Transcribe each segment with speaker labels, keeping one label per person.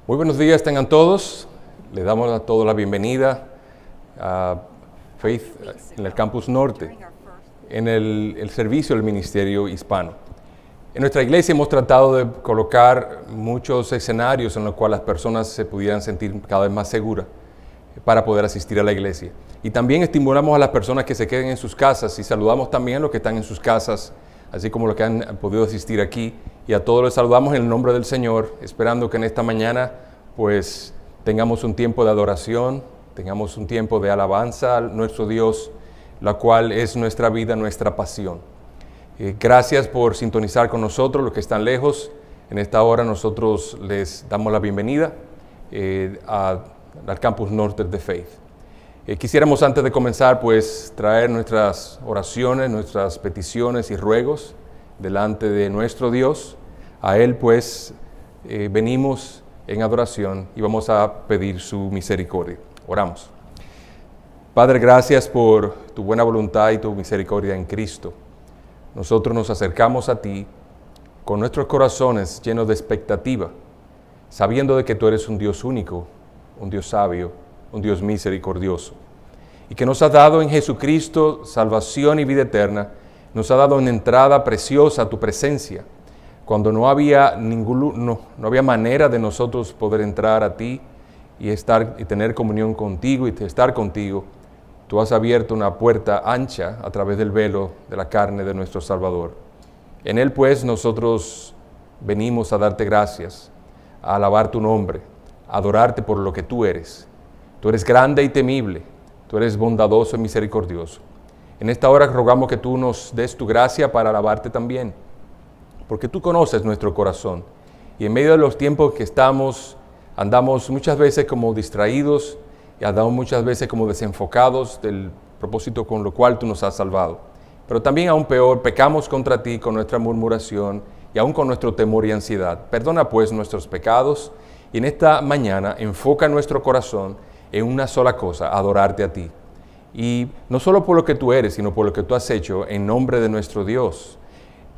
Speaker 1: Muy buenos días tengan todos. Les damos a todos la bienvenida a Faith en el Campus Norte, en el servicio del Ministerio Hispano. En nuestra iglesia hemos tratado de colocar muchos escenarios en los cuales las personas se pudieran sentir cada vez más seguras para poder asistir a la iglesia. Y también estimulamos a las personas que se queden en sus casas y saludamos también a los que están en sus casas, así como los que han podido asistir aquí. Y a todos los saludamos en el nombre del Señor, esperando que en esta mañana pues tengamos un tiempo de adoración, tengamos un tiempo de alabanza a nuestro Dios, la cual es nuestra vida, nuestra pasión. Gracias por sintonizar con nosotros, los que están lejos. En esta hora nosotros les damos la bienvenida al Campus Norte de Faith. Quisiéramos antes de comenzar pues traer nuestras oraciones, nuestras peticiones y ruegos delante de nuestro Dios. A Él pues venimos en adoración y vamos a pedir su misericordia. Oramos. Padre, gracias por tu buena voluntad y tu misericordia en Cristo. Nosotros nos acercamos a ti con nuestros corazones llenos de expectativa, sabiendo de que tú eres un Dios único, un Dios sabio, un Dios misericordioso, y que nos has dado en Jesucristo salvación y vida eterna. Nos ha dado una entrada preciosa a tu presencia, cuando no había manera de nosotros poder entrar a ti y tener comunión contigo y estar contigo. Tú has abierto una puerta ancha a través del velo de la carne de nuestro Salvador. En Él pues nosotros venimos a darte gracias, a alabar tu nombre, a adorarte por lo que tú eres. Tú eres grande y temible, tú eres bondadoso y misericordioso. En esta hora rogamos que tú nos des tu gracia para alabarte también, porque tú conoces nuestro corazón. Y en medio de los tiempos que andamos muchas veces como distraídos y andamos muchas veces como desenfocados del propósito con lo cual tú nos has salvado. Pero también aún peor, pecamos contra ti con nuestra murmuración y aún con nuestro temor y ansiedad. Perdona pues nuestros pecados y en esta mañana enfoca nuestro corazón en una sola cosa, adorarte a ti. Y no solo por lo que tú eres, sino por lo que tú has hecho en nombre de nuestro Dios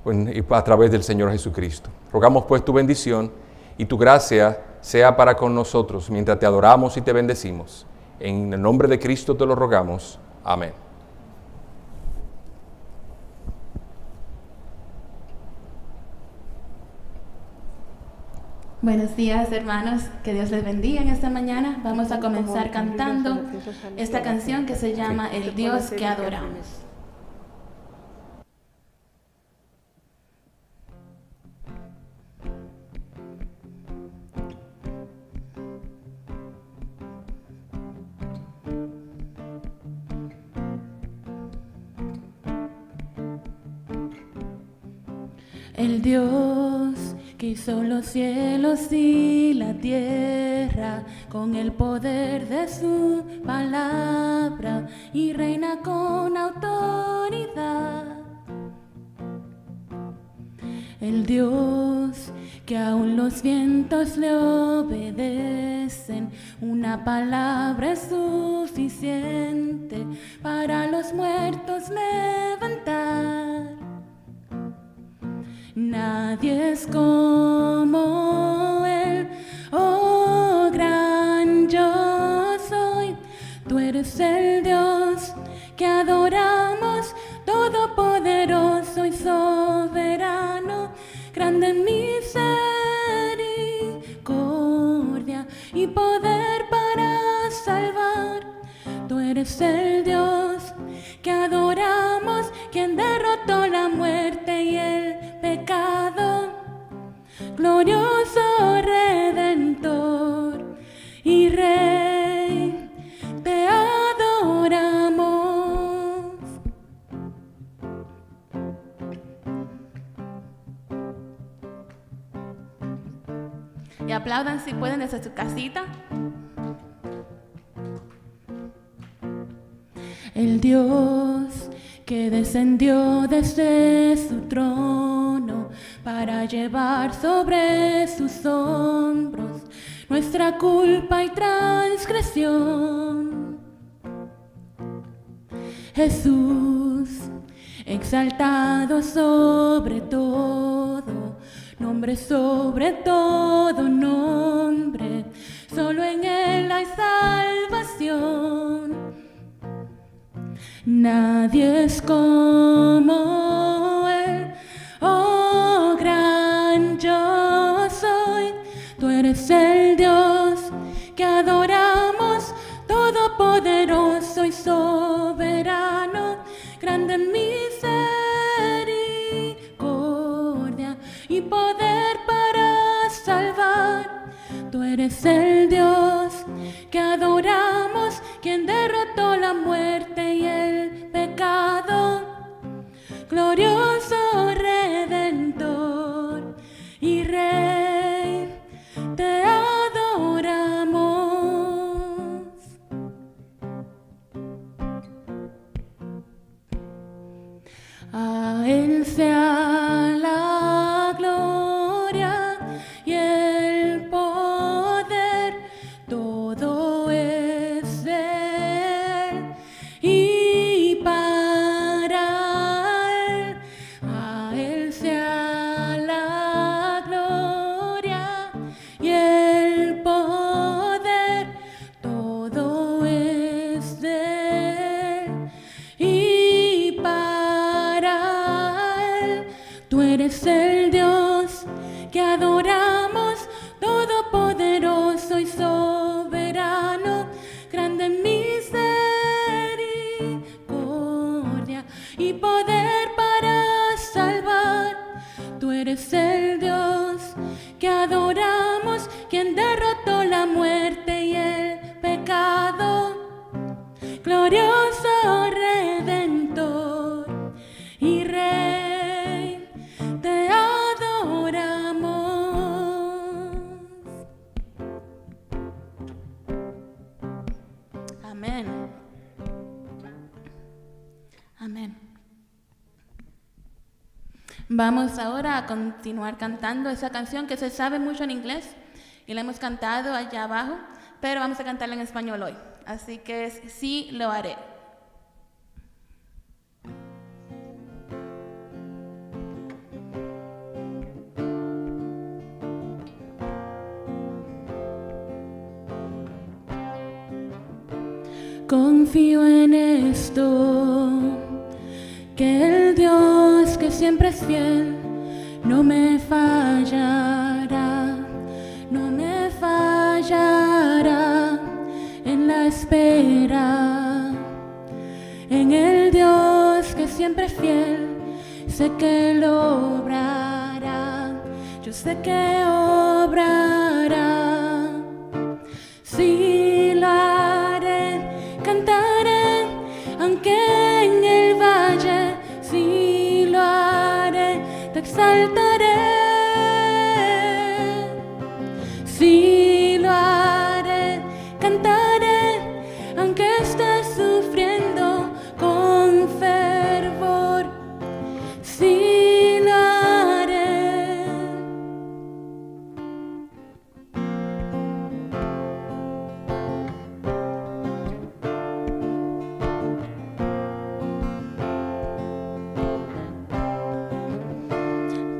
Speaker 1: y a través del Señor Jesucristo. Rogamos pues tu bendición y tu gracia sea para con nosotros mientras te adoramos y te bendecimos. En el nombre de Cristo te lo rogamos. Amén.
Speaker 2: Buenos días, hermanos, que Dios les bendiga en esta mañana. Vamos a comenzar cantando esta canción que se llama El Dios que adoramos. El Dios que hizo los cielos y la tierra con el poder de su palabra y reina con autoridad. El Dios que aún los vientos le obedecen, una palabra es suficiente para los muertos levantar. Nadie es como Él, oh gran yo soy. Tú eres el Dios que adoramos, todopoderoso y soberano, grande en misericordia y poder para salvar. Tú eres el Dios que adoramos, quien derrotó la muerte y el pecado, glorioso Redentor y Rey, te adoramos. Y aplaudan si pueden desde su casita. El Dios que descendió desde su trono para llevar sobre sus hombros nuestra culpa y transgresión. Jesús, exaltado sobre todo, nombre sobre todo nombre, solo en Él hay salvación. Nadie es como Él, oh gran yo soy. Tú eres el Dios que adoramos, todopoderoso y soberano, grande en misericordia y poder para salvar. Tú eres el Dios que adoramos, quien derrotó la muerte y el pecado, glorioso Redentor y Rey, te adoramos. A Él sea la gloria y el poder, todo es de Él y para Él. A Él sea la gloria y el poder, todo es de Él y para Él. Tú eres el Dios que adoramos, todopoderoso y soberano, grande en misericordia y poder para salvar. Tú eres el Dios que adoramos, quien derrotó la muerte y el pecado, glorioso Redentor y Rey, te adoramos. Amén. Amén. Vamos ahora a continuar cantando esa canción que se sabe mucho en inglés y la hemos cantado allá abajo, pero vamos a cantarla en español hoy. Así que es Sí lo haré. Confío en esto, que el Dios que siempre es fiel no me fallará, no me fallará en la espera. En el Dios que siempre es fiel, sé que lo obrará, yo sé que obrará. Sí lo haré, cantaré, aunque en el valle, sí lo haré, te exaltaré. Sí lo haré, cantaré, aunque estés sufriendo con fervor. Sí lo haré.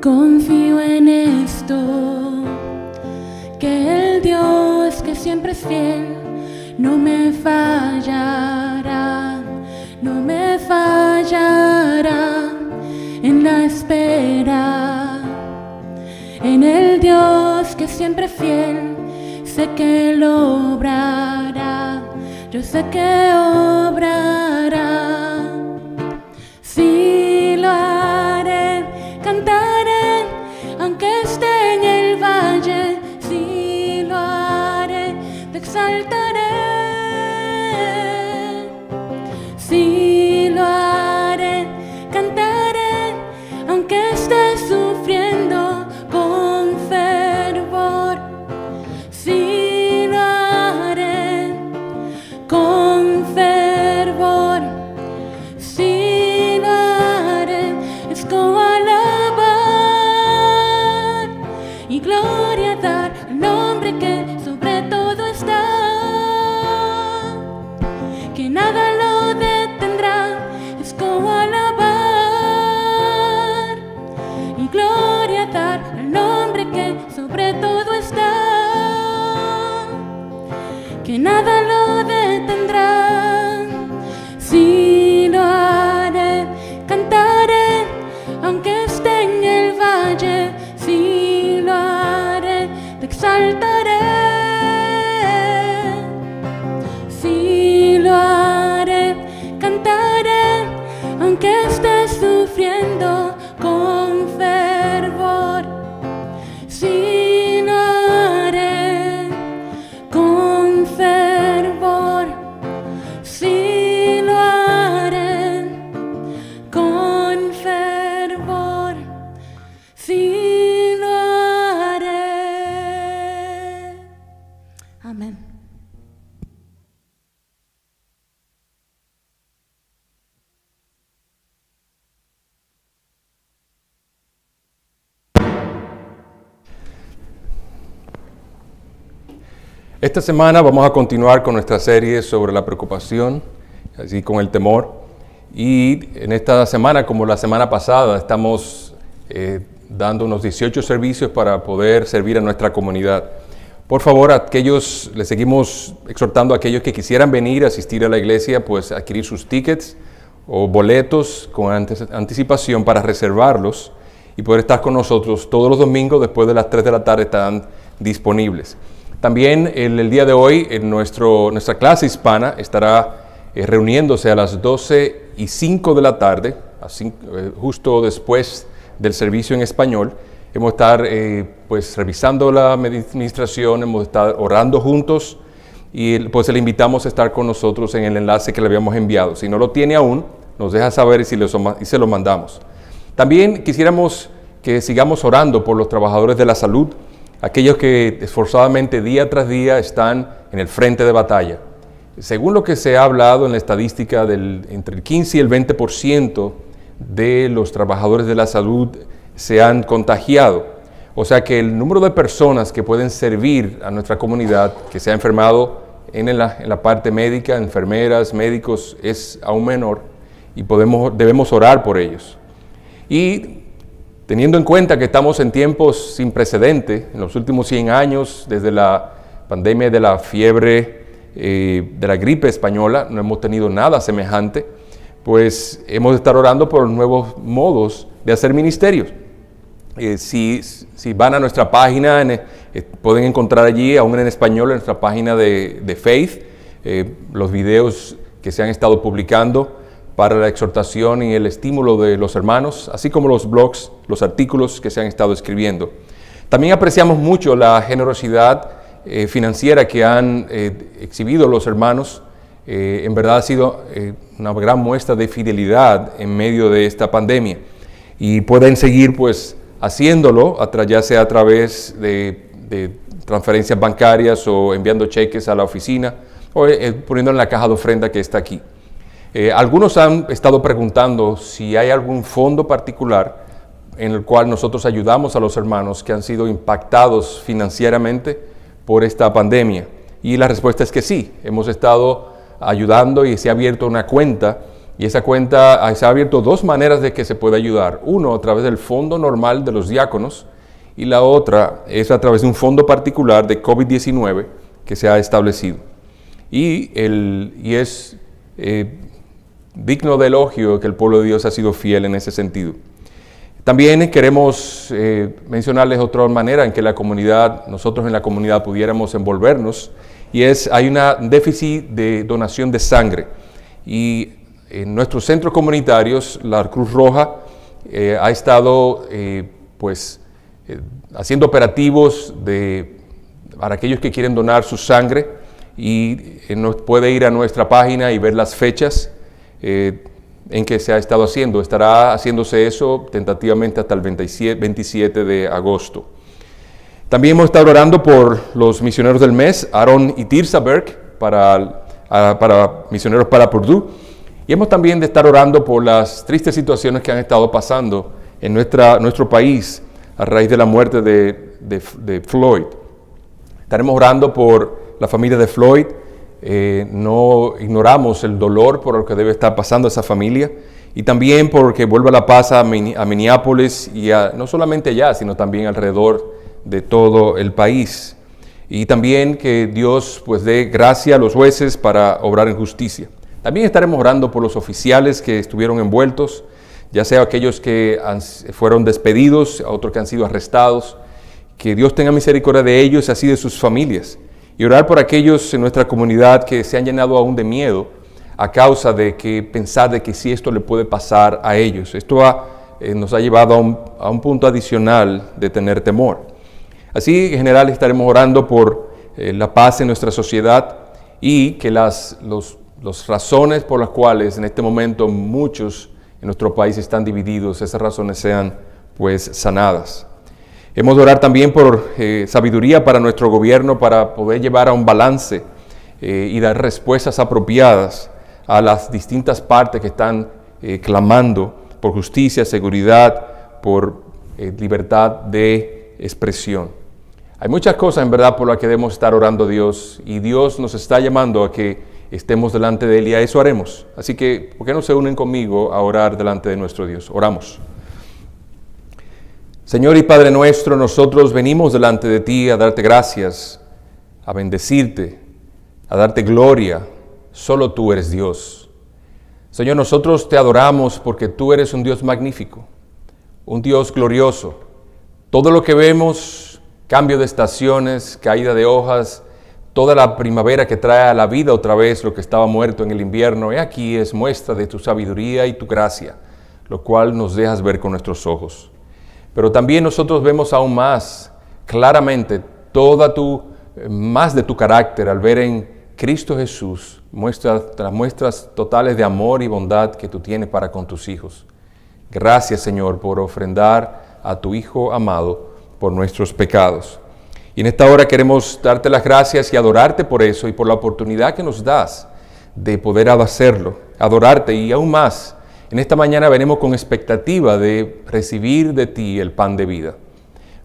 Speaker 2: Confío en esto, que el Dios que siempre es fiel no me fallará, no me fallará en la espera. En el Dios que siempre es fiel, sé que lo obrará, yo sé que obrará. Sí lo haré, cantaré, aunque esté en el valle, sí lo haré, te exaltaré. Sí lo haré, cantaré, aunque esté sufriendo con fervor. Sí lo haré con fervor. aunque estés sufriendo con fervor, sí lo haré con fervor, sí lo haré con fervor, sí lo haré. Amén.
Speaker 1: Esta semana vamos a continuar con nuestra serie sobre la preocupación, así con el temor. Y en esta semana, como la semana pasada, estamos dando unos 18 servicios para poder servir a nuestra comunidad. Por favor, les seguimos exhortando a aquellos que quisieran venir a asistir a la iglesia, pues adquirir sus tickets o boletos con anticipación para reservarlos y poder estar con nosotros todos los domingos después de las 3 de la tarde están disponibles. También el día de hoy nuestra clase hispana estará reuniéndose a las 12:05 de la tarde, justo después del servicio en español. Hemos de estar pues revisando la administración, hemos de estar orando juntos y pues le invitamos a estar con nosotros en el enlace que le habíamos enviado. Si no lo tiene aún, nos deja saber y se lo mandamos. También quisiéramos que sigamos orando por los trabajadores de la salud, aquellos que esforzadamente día tras día están en el frente de batalla. Según lo que se ha hablado en la estadística, entre el 15 y el 20% de los trabajadores de la salud se han contagiado. O sea que el número de personas que pueden servir a nuestra comunidad, que se ha enfermado en la parte médica, enfermeras, médicos, es aún menor y debemos orar por ellos. Y teniendo en cuenta que estamos en tiempos sin precedente, en los últimos 100 años, desde la pandemia de la fiebre, de la gripe española, no hemos tenido nada semejante, pues hemos de estar orando por nuevos modos de hacer ministerios. Si van a nuestra página, pueden encontrar allí, aún en español, en nuestra página de Faith, los videos que se han estado publicando para la exhortación y el estímulo de los hermanos, así como los blogs, los artículos que se han estado escribiendo. También apreciamos mucho la generosidad financiera que han exhibido los hermanos. En verdad ha sido una gran muestra de fidelidad en medio de esta pandemia. Y pueden seguir pues haciéndolo, ya sea a través de transferencias bancarias o enviando cheques a la oficina o poniendo en la caja de ofrenda que está aquí. Algunos han estado preguntando si hay algún fondo particular en el cual nosotros ayudamos a los hermanos que han sido impactados financieramente por esta pandemia. Y la respuesta es que sí, hemos estado ayudando y se ha abierto una cuenta, y esa cuenta se ha abierto dos maneras de que se puede ayudar. Uno, a través del fondo normal de los diáconos, y la otra es a través de un fondo particular de COVID-19 que se ha establecido. Y es digno de elogio que el pueblo de Dios ha sido fiel en ese sentido. También queremos mencionarles otra manera en que nosotros en la comunidad pudiéramos envolvernos, y hay un déficit de donación de sangre. Y en nuestros centros comunitarios, la Cruz Roja ha estado haciendo operativos para aquellos que quieren donar su sangre, y puede ir a nuestra página y ver las fechas en que se ha estado haciendo. Estará haciéndose eso tentativamente hasta el 27 de agosto. También hemos estado orando por los misioneros del mes, Aaron y Tirsa Berg, para misioneros para Purdue. Y hemos también de estar orando por las tristes situaciones que han estado pasando en nuestro país a raíz de la muerte de Floyd. Estaremos orando por la familia de Floyd. No ignoramos el dolor por lo que debe estar pasando esa familia, y también porque vuelva la paz a Minneapolis y no solamente allá, sino también alrededor de todo el país. Y también que Dios dé gracia a los jueces para obrar en justicia. También estaremos orando por los oficiales que estuvieron envueltos, ya sea aquellos que fueron despedidos, a otros que han sido arrestados. Que Dios tenga misericordia de ellos y así de sus familias. Y orar por aquellos en nuestra comunidad que se han llenado aún de miedo a causa de que pensar de que si esto le puede pasar a ellos. Esto nos ha llevado a un punto adicional de tener temor. Así, en general, estaremos orando por la paz en nuestra sociedad y que las razones por las cuales en este momento muchos en nuestro país están divididos, esas razones sean pues sanadas. Hemos de orar también por sabiduría para nuestro gobierno para poder llevar a un balance y dar respuestas apropiadas a las distintas partes que están clamando por justicia, seguridad, por libertad de expresión. Hay muchas cosas en verdad por las que debemos estar orando a Dios y Dios nos está llamando a que estemos delante de Él y a eso haremos. Así que, ¿por qué no se unen conmigo a orar delante de nuestro Dios? Oramos. Señor y Padre nuestro, nosotros venimos delante de ti a darte gracias, a bendecirte, a darte gloria. Solo tú eres Dios. Señor, nosotros te adoramos porque tú eres un Dios magnífico, un Dios glorioso. Todo lo que vemos, cambio de estaciones, caída de hojas, toda la primavera que trae a la vida otra vez lo que estaba muerto en el invierno, aquí es muestra de tu sabiduría y tu gracia, lo cual nos dejas ver con nuestros ojos. Pero también nosotros vemos aún más claramente más de tu carácter al ver en Cristo Jesús las muestras totales de amor y bondad que tú tienes para con tus hijos. Gracias, Señor, por ofrendar a tu Hijo amado por nuestros pecados. Y en esta hora queremos darte las gracias y adorarte por eso y por la oportunidad que nos das de poder hacerlo, adorarte y aún más. En esta mañana venimos con expectativa de recibir de ti el pan de vida.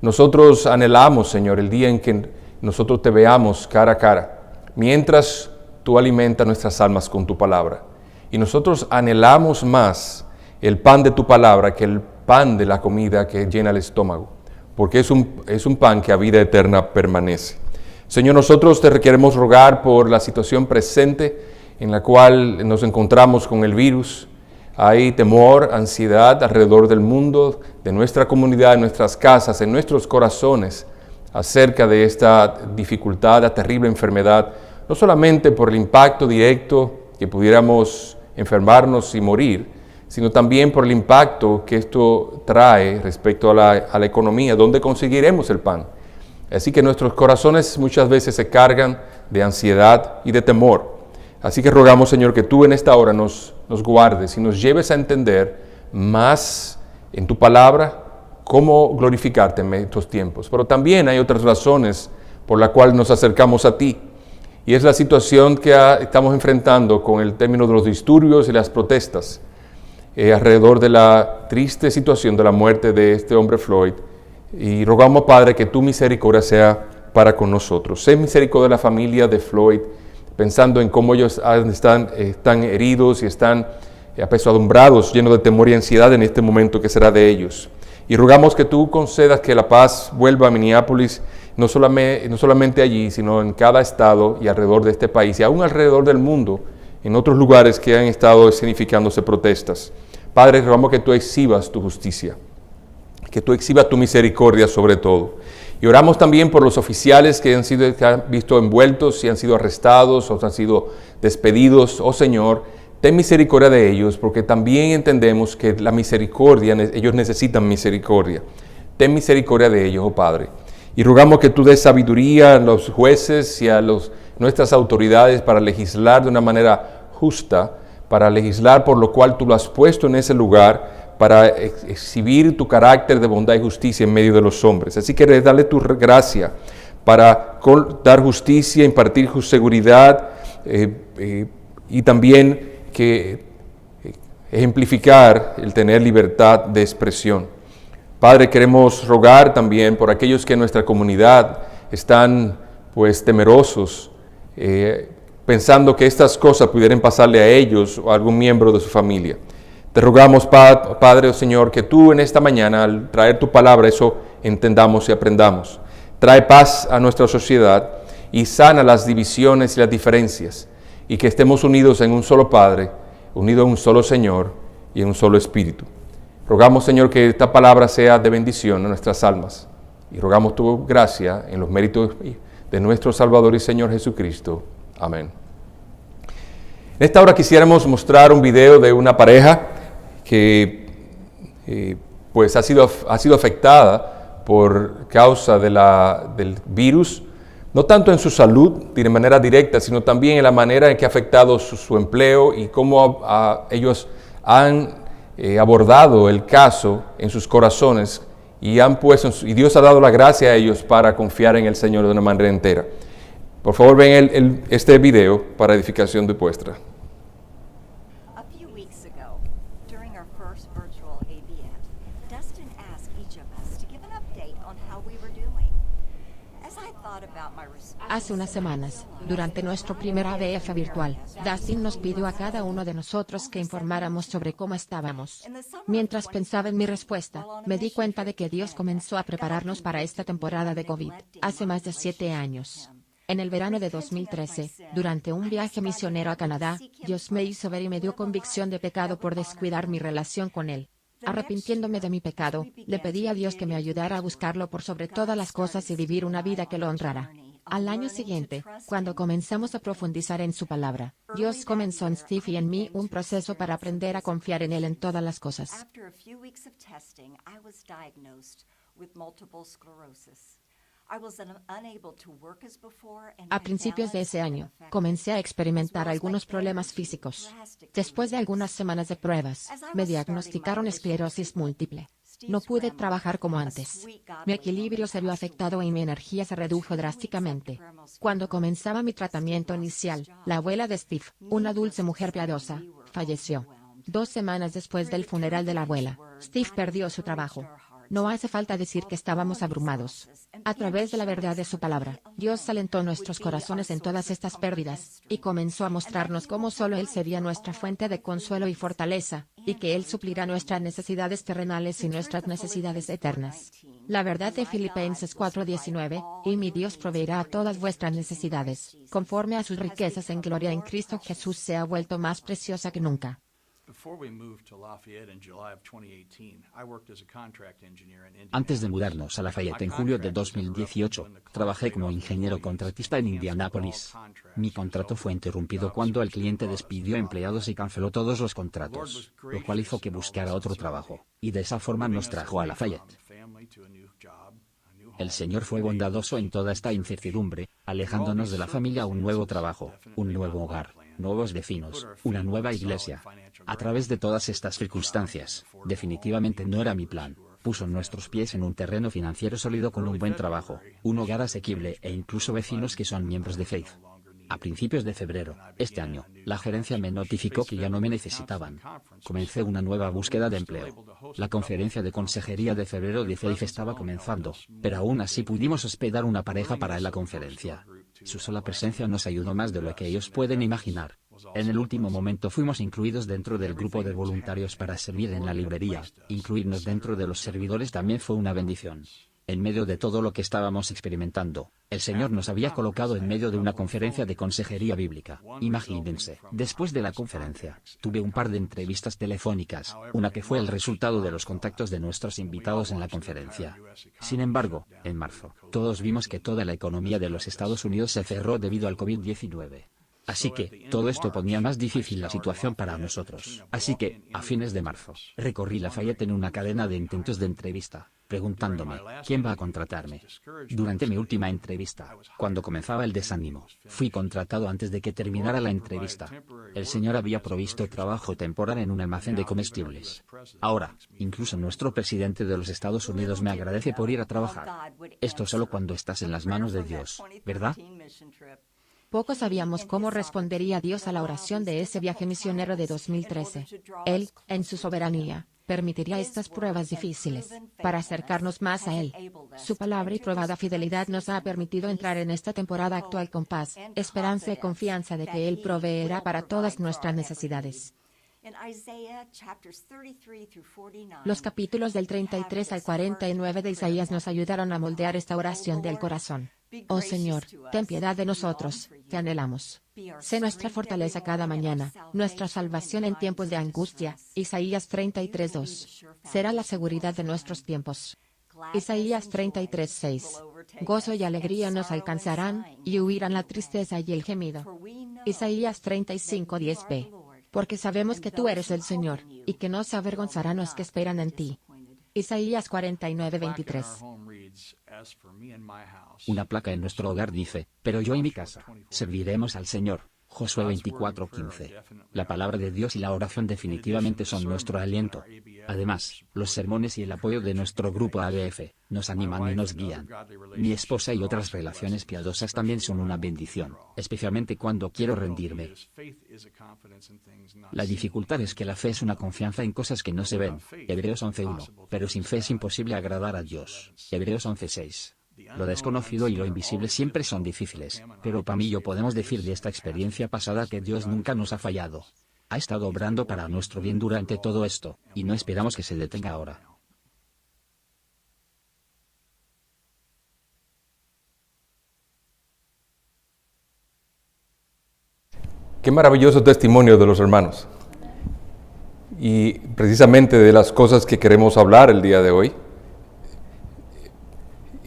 Speaker 1: Nosotros anhelamos, Señor, el día en que nosotros te veamos cara a cara, mientras tú alimentas nuestras almas con tu palabra. Y nosotros anhelamos más el pan de tu palabra que el pan de la comida que llena el estómago, porque es un pan que a vida eterna permanece. Señor, nosotros te queremos rogar por la situación presente en la cual nos encontramos con el virus. Hay temor, ansiedad alrededor del mundo, de nuestra comunidad, en nuestras casas, en nuestros corazones, acerca de esta dificultad, la terrible enfermedad, no solamente por el impacto directo que pudiéramos enfermarnos y morir, sino también por el impacto que esto trae respecto a la economía, ¿dónde conseguiremos el pan? Así que nuestros corazones muchas veces se cargan de ansiedad y de temor. Así que rogamos, Señor, que tú en esta hora nos guardes y nos lleves a entender más en tu palabra cómo glorificarte en estos tiempos. Pero también hay otras razones por las cuales nos acercamos a ti. Y es la situación que estamos enfrentando con el término de los disturbios y las protestas alrededor de la triste situación de la muerte de este hombre Floyd. Y rogamos, Padre, que tu misericordia sea para con nosotros. Sé misericordia de la familia de Floyd, pensando en cómo ellos están heridos y están apesadumbrados, llenos de temor y ansiedad en este momento que será de ellos. Y rogamos que tú concedas que la paz vuelva a Minneapolis, no solamente allí, sino en cada estado y alrededor de este país, y aún alrededor del mundo, en otros lugares que han estado escenificándose protestas. Padre, rogamos que tú exhibas tu justicia, que tú exhibas tu misericordia sobre todo. Y oramos también por los oficiales que han visto envueltos y han sido arrestados o han sido despedidos. Oh Señor, ten misericordia de ellos, porque también entendemos que la misericordia, ellos necesitan misericordia. Ten misericordia de ellos, oh Padre. Y rogamos que tú des sabiduría a los jueces y a nuestras autoridades para legislar de una manera justa, para legislar por lo cual tú lo has puesto en ese lugar, para exhibir tu carácter de bondad y justicia en medio de los hombres. Así que dale tu gracia para dar justicia, impartir seguridad y también que ejemplificar el tener libertad de expresión. Padre, queremos rogar también por aquellos que en nuestra comunidad están pues temerosos, pensando que estas cosas pudieran pasarle a ellos o a algún miembro de su familia. Te rogamos, Padre, oh Señor, que tú en esta mañana, al traer tu palabra, eso entendamos y aprendamos. Trae paz a nuestra sociedad y sana las divisiones y las diferencias, y que estemos unidos en un solo Padre, unidos en un solo Señor y en un solo Espíritu. Rogamos, Señor, que esta palabra sea de bendición a nuestras almas, y rogamos tu gracia en los méritos de nuestro Salvador y Señor Jesucristo. Amén. En esta hora quisiéramos mostrar un video de una pareja que pues ha sido afectada por causa del virus, no tanto en su salud de manera directa, sino también en la manera en que ha afectado su empleo y cómo ellos han abordado el caso en sus corazones y Dios ha dado la gracia a ellos para confiar en el Señor de una manera entera. Por favor, ven este video para edificación de vuestra.
Speaker 3: A few weeks ago, during our first virtual AVN, Dustin asked each of us to give an update on how we were doing. As I thought about my response,
Speaker 4: Hace unas semanas, durante nuestro primer AVF virtual, Dustin nos pidió a cada uno de nosotros que informáramos sobre cómo estábamos. Mientras pensaba en mi respuesta, me di cuenta de que Dios comenzó a prepararnos para esta temporada de COVID, hace más de 7 años. En el verano de 2013, durante un viaje misionero a Canadá, Dios me hizo ver y me dio convicción de pecado por descuidar mi relación con Él. Arrepintiéndome de mi pecado, le pedí a Dios que me ayudara a buscarlo por sobre todas las cosas y vivir una vida que lo honrara. Al año siguiente, cuando comenzamos a profundizar en su palabra, Dios comenzó en Steve y en mí un proceso para aprender a confiar en Él en todas las cosas.
Speaker 3: after a few weeks of testing, I was diagnosed with multiple sclerosis. I was unable to work as before and
Speaker 4: A
Speaker 3: my
Speaker 4: principios de
Speaker 3: balance
Speaker 4: ese
Speaker 3: had been
Speaker 4: año,
Speaker 3: affected,
Speaker 4: comencé a experimentar
Speaker 3: as well as
Speaker 4: algunos
Speaker 3: my
Speaker 4: problemas
Speaker 3: energy
Speaker 4: físicos.
Speaker 3: drastically
Speaker 4: Después de
Speaker 3: reduced.
Speaker 4: algunas semanas de pruebas, me diagnosticaron esclerosis múltiple. No pude trabajar como antes. Mi equilibrio se vio afectado y mi energía se redujo drásticamente. Cuando comenzaba mi tratamiento inicial, la abuela de Steve, una dulce mujer piadosa, falleció. 2 semanas después del funeral de la abuela, Steve perdió su trabajo. No hace falta decir que estábamos abrumados. A través de la verdad de su palabra, Dios alentó nuestros corazones en todas estas pérdidas, y comenzó a mostrarnos cómo solo Él sería nuestra fuente de consuelo y fortaleza, y que Él suplirá nuestras necesidades terrenales y nuestras necesidades eternas. La verdad de Filipenses 4:19, y mi Dios proveerá a todas vuestras necesidades, conforme a sus riquezas en gloria en Cristo Jesús, se ha vuelto más preciosa que nunca.
Speaker 5: Antes de mudarnos a Lafayette en julio de 2018, trabajé como ingeniero contratista en Indianápolis. Mi contrato fue interrumpido cuando el cliente despidió empleados y canceló todos los contratos, lo cual hizo que buscara otro trabajo, y de esa forma nos trajo a Lafayette. El Señor fue bondadoso en toda esta incertidumbre, alejándonos de la familia a un nuevo trabajo, un nuevo hogar, nuevos vecinos, una nueva iglesia. A través de todas estas circunstancias, definitivamente no era mi plan. Puso nuestros pies en un terreno financiero sólido con un buen trabajo, un hogar asequible e incluso vecinos que son miembros de Faith. A principios de febrero, este año, la gerencia me notificó que ya no me necesitaban. Comencé una nueva búsqueda de empleo. La conferencia de consejería de febrero de Faith estaba comenzando, pero aún así pudimos hospedar una pareja para la conferencia. Su sola presencia nos ayudó más de lo que ellos pueden imaginar. En el último momento fuimos incluidos dentro del grupo de voluntarios para servir en la librería. Incluirnos dentro de los servidores también fue una bendición. En medio de todo lo que estábamos experimentando, el Señor nos había colocado en medio de una conferencia de consejería bíblica. Imagínense, después de la conferencia, tuve un par de entrevistas telefónicas, una que fue el resultado de los contactos de nuestros invitados en la conferencia. Sin embargo, en marzo, todos vimos que toda la economía de los Estados Unidos se cerró debido al COVID-19. Así que, todo esto ponía más difícil la situación para nosotros. Así que, a fines de marzo, recorrí Lafayette en una cadena de intentos de entrevista, preguntándome, ¿quién va a contratarme? Durante mi última entrevista, cuando comenzaba el desánimo, fui contratado antes de que terminara la entrevista. El Señor había provisto trabajo temporal en un almacén de comestibles. Ahora, incluso nuestro presidente de los Estados Unidos me agradece por ir a trabajar. Esto solo cuando estás en las manos de Dios, ¿verdad?
Speaker 4: Poco sabíamos cómo respondería Dios a la oración de ese viaje misionero de 2013. Él, en su soberanía, permitiría estas pruebas difíciles, para acercarnos más a Él. Su palabra y probada fidelidad nos ha permitido entrar en esta temporada actual con paz, esperanza y confianza de que Él proveerá para todas nuestras necesidades. Los capítulos del 33 al 49 de Isaías nos ayudaron a moldear esta oración del corazón. Oh Señor, ten piedad de nosotros, te anhelamos. Sé nuestra fortaleza cada mañana, nuestra salvación en tiempos de angustia. Isaías 33:2. Será la seguridad de nuestros tiempos. Isaías 33:6. Gozo y alegría nos alcanzarán, y huirán la tristeza y el gemido. Isaías 35:10b. Porque sabemos que tú eres el Señor, y que no se avergonzarán los que esperan en ti. Isaías 49:23.
Speaker 5: Una placa en nuestro hogar dice, pero yo y mi casa, serviremos al Señor. Josué 24:15. La palabra de Dios y la oración definitivamente son nuestro aliento. Además, los sermones y el apoyo de nuestro grupo ABF, nos animan y nos guían. Mi esposa y otras relaciones piadosas también son una bendición, especialmente cuando quiero rendirme. La dificultad es que la fe es una confianza en cosas que no se ven, Hebreos 11:1, pero sin fe es imposible agradar a Dios, Hebreos 11:6. Lo desconocido y lo invisible siempre son difíciles, pero Pam y yo podemos decir de esta experiencia pasada que Dios nunca nos ha fallado. Ha estado obrando para nuestro bien durante todo esto, y no esperamos que se detenga ahora.
Speaker 1: Qué maravilloso testimonio de los hermanos. Y precisamente de las cosas que queremos hablar el día de hoy.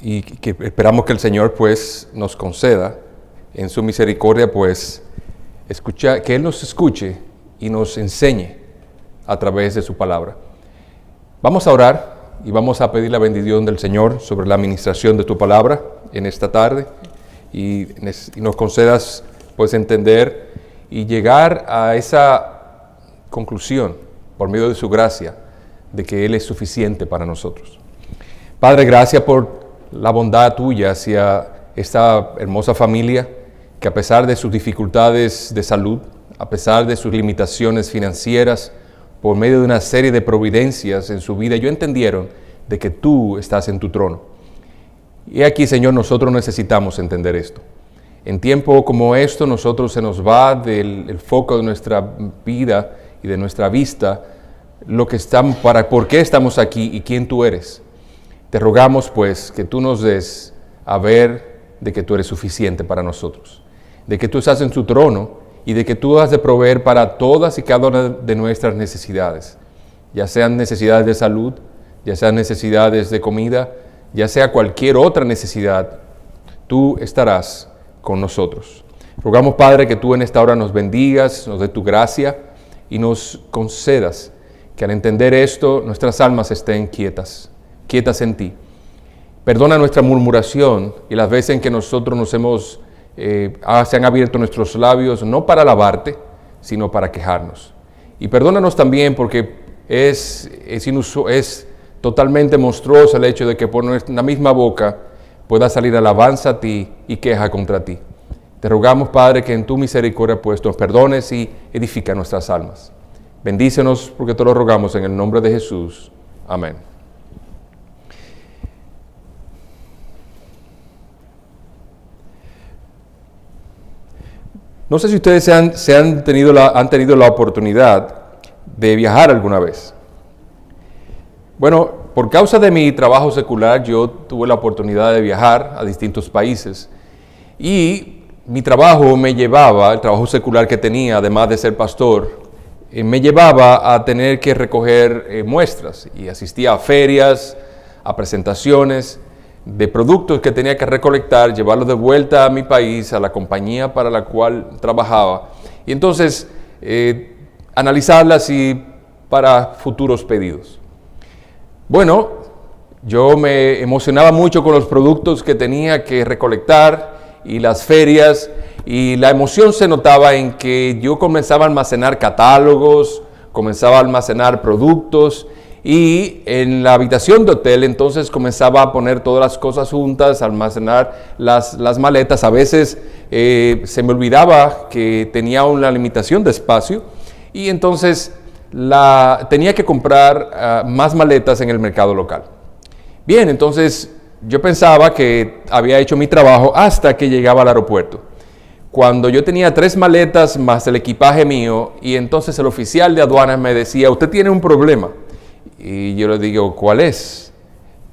Speaker 1: Y que esperamos que el Señor pues nos conceda en su misericordia pues que Él nos escuche y nos enseñe a través de su palabra. Vamos a orar y vamos a pedir la bendición del Señor sobre la administración de tu palabra en esta tarde y nos concedas pues entender y llegar a esa conclusión por medio de su gracia de que Él es suficiente para nosotros. Padre, gracias por la bondad tuya hacia esta hermosa familia que a pesar de sus dificultades de salud, a pesar de sus limitaciones financieras, por medio de una serie de providencias en su vida, ellos entendieron de que tú estás en tu trono. Y aquí, Señor, nosotros necesitamos entender esto. En tiempo como esto, nosotros se nos va del foco de nuestra vida y de nuestra vista por qué estamos aquí y quién tú eres. Te rogamos pues que tú nos des a ver de que tú eres suficiente para nosotros, de que tú estás en tu trono y de que tú has de proveer para todas y cada una de nuestras necesidades, ya sean necesidades de salud, ya sean necesidades de comida, ya sea cualquier otra necesidad, tú estarás con nosotros. Rogamos, Padre, que tú en esta hora nos bendigas, nos dé tu gracia y nos concedas que al entender esto nuestras almas estén quietas en ti. Perdona nuestra murmuración y las veces en que nosotros se han abierto nuestros labios no para alabarte, sino para quejarnos. Y perdónanos también porque es totalmente monstruoso el hecho de que por nuestra misma boca pueda salir alabanza a ti y queja contra ti. Te rogamos, Padre, que en tu misericordia pues nos perdones y edifica nuestras almas. Bendícenos porque te lo rogamos en el nombre de Jesús. Amén. No sé si ustedes han tenido la oportunidad de viajar alguna vez. Bueno, por causa de mi trabajo secular, yo tuve la oportunidad de viajar a distintos países. Y mi trabajo el trabajo secular que tenía, además de ser pastor, me llevaba a tener que recoger muestras. Y asistía a ferias, a presentaciones de productos que tenía que recolectar, llevarlos de vuelta a mi país, a la compañía para la cual trabajaba, y entonces analizarlas y para futuros pedidos. Bueno, yo me emocionaba mucho con los productos que tenía que recolectar y las ferias, y la emoción se notaba en que yo comenzaba a almacenar catálogos, comenzaba a almacenar productos, y en la habitación de hotel entonces comenzaba a poner todas las cosas juntas, a almacenar las maletas. A veces se me olvidaba que tenía una limitación de espacio y entonces tenía que comprar más maletas en el mercado local. Bien, entonces yo pensaba que había hecho mi trabajo hasta que llegaba al aeropuerto. Cuando yo tenía 3 maletas más el equipaje mío, y entonces el oficial de aduanas me decía, usted tiene un problema. Y yo le digo, ¿cuál es?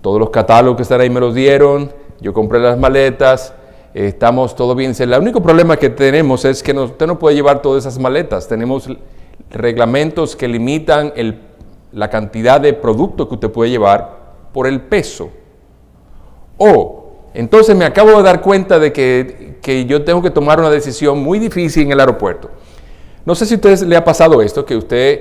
Speaker 1: Todos los catálogos que están ahí me los dieron, yo compré las maletas, estamos todo bien. El único problema que tenemos es que usted no puede llevar todas esas maletas. Tenemos reglamentos que limitan la cantidad de producto que usted puede llevar por el peso entonces me acabo de dar cuenta de que yo tengo que tomar una decisión muy difícil en el aeropuerto. No sé si a usted le ha pasado esto, que usted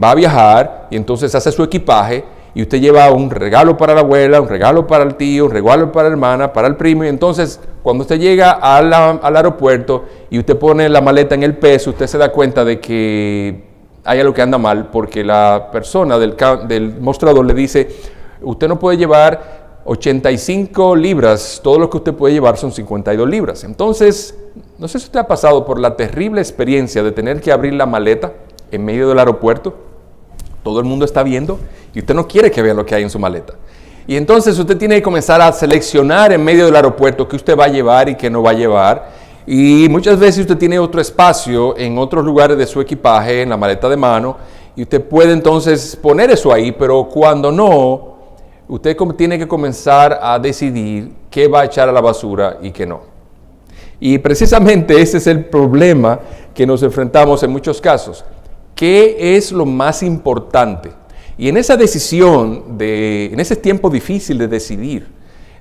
Speaker 1: va a viajar y entonces hace su equipaje y usted lleva un regalo para la abuela, un regalo para el tío, un regalo para la hermana, para el primo, y entonces cuando usted llega al aeropuerto y usted pone la maleta en el peso, usted se da cuenta de que hay algo que anda mal, porque la persona del mostrador le dice, usted no puede llevar 85 libras, todo lo que usted puede llevar son 52 libras. Entonces, no sé si usted ha pasado por la terrible experiencia de tener que abrir la maleta en medio del aeropuerto. Todo el mundo está viendo y usted no quiere que vean lo que hay en su maleta. Y entonces usted tiene que comenzar a seleccionar en medio del aeropuerto qué usted va a llevar y qué no va a llevar. Y muchas veces usted tiene otro espacio en otros lugares de su equipaje, en la maleta de mano, y usted puede entonces poner eso ahí, pero cuando no, usted tiene que comenzar a decidir qué va a echar a la basura y qué no. Y precisamente ese es el problema que nos enfrentamos en muchos casos. ¿Qué es lo más importante? Y en esa decisión, en ese tiempo difícil de decidir,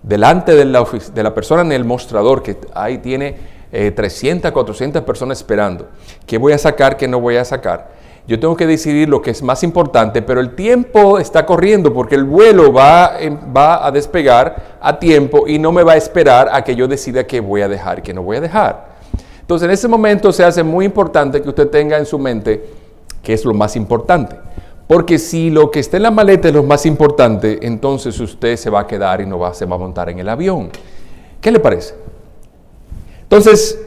Speaker 1: delante de la persona en el mostrador, que ahí tiene 300, 400 personas esperando, ¿qué voy a sacar, qué no voy a sacar? Yo tengo que decidir lo que es más importante, pero el tiempo está corriendo porque el vuelo va a despegar a tiempo y no me va a esperar a que yo decida qué voy a dejar y qué no voy a dejar. Entonces, en ese momento se hace muy importante que usted tenga en su mente qué es lo más importante. Porque si lo que está en la maleta es lo más importante, entonces usted se va a quedar y se va a montar en el avión. ¿Qué le parece? Entonces,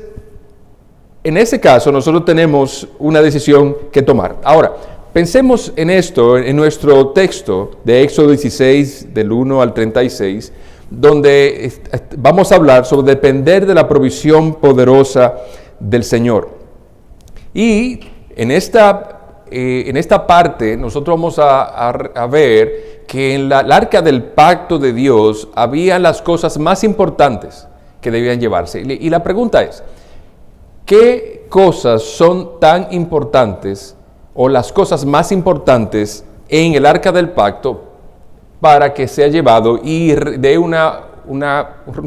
Speaker 1: en ese caso, nosotros tenemos una decisión que tomar. Ahora, pensemos en esto, en nuestro texto de Éxodo 16, del 1 al 36, donde vamos a hablar sobre depender de la provisión poderosa del Señor. Y en esta parte, nosotros vamos a ver que en el arca del pacto de Dios había las cosas más importantes que debían llevarse. Y la pregunta es, ¿qué cosas son tan importantes o las cosas más importantes en el arca del pacto para que sea llevado y dé un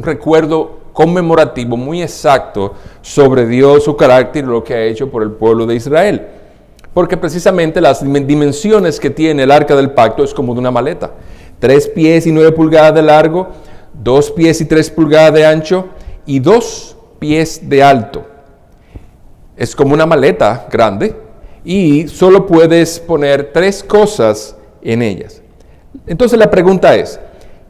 Speaker 1: recuerdo conmemorativo muy exacto sobre Dios, su carácter y lo que ha hecho por el pueblo de Israel? Porque precisamente las dimensiones que tiene el arca del pacto es como de una maleta. 3 pies y 9 pulgadas de largo, 2 pies y 3 pulgadas de ancho y 2 pies de alto. Es como una maleta grande y solo puedes poner 3 cosas en ellas. Entonces la pregunta es,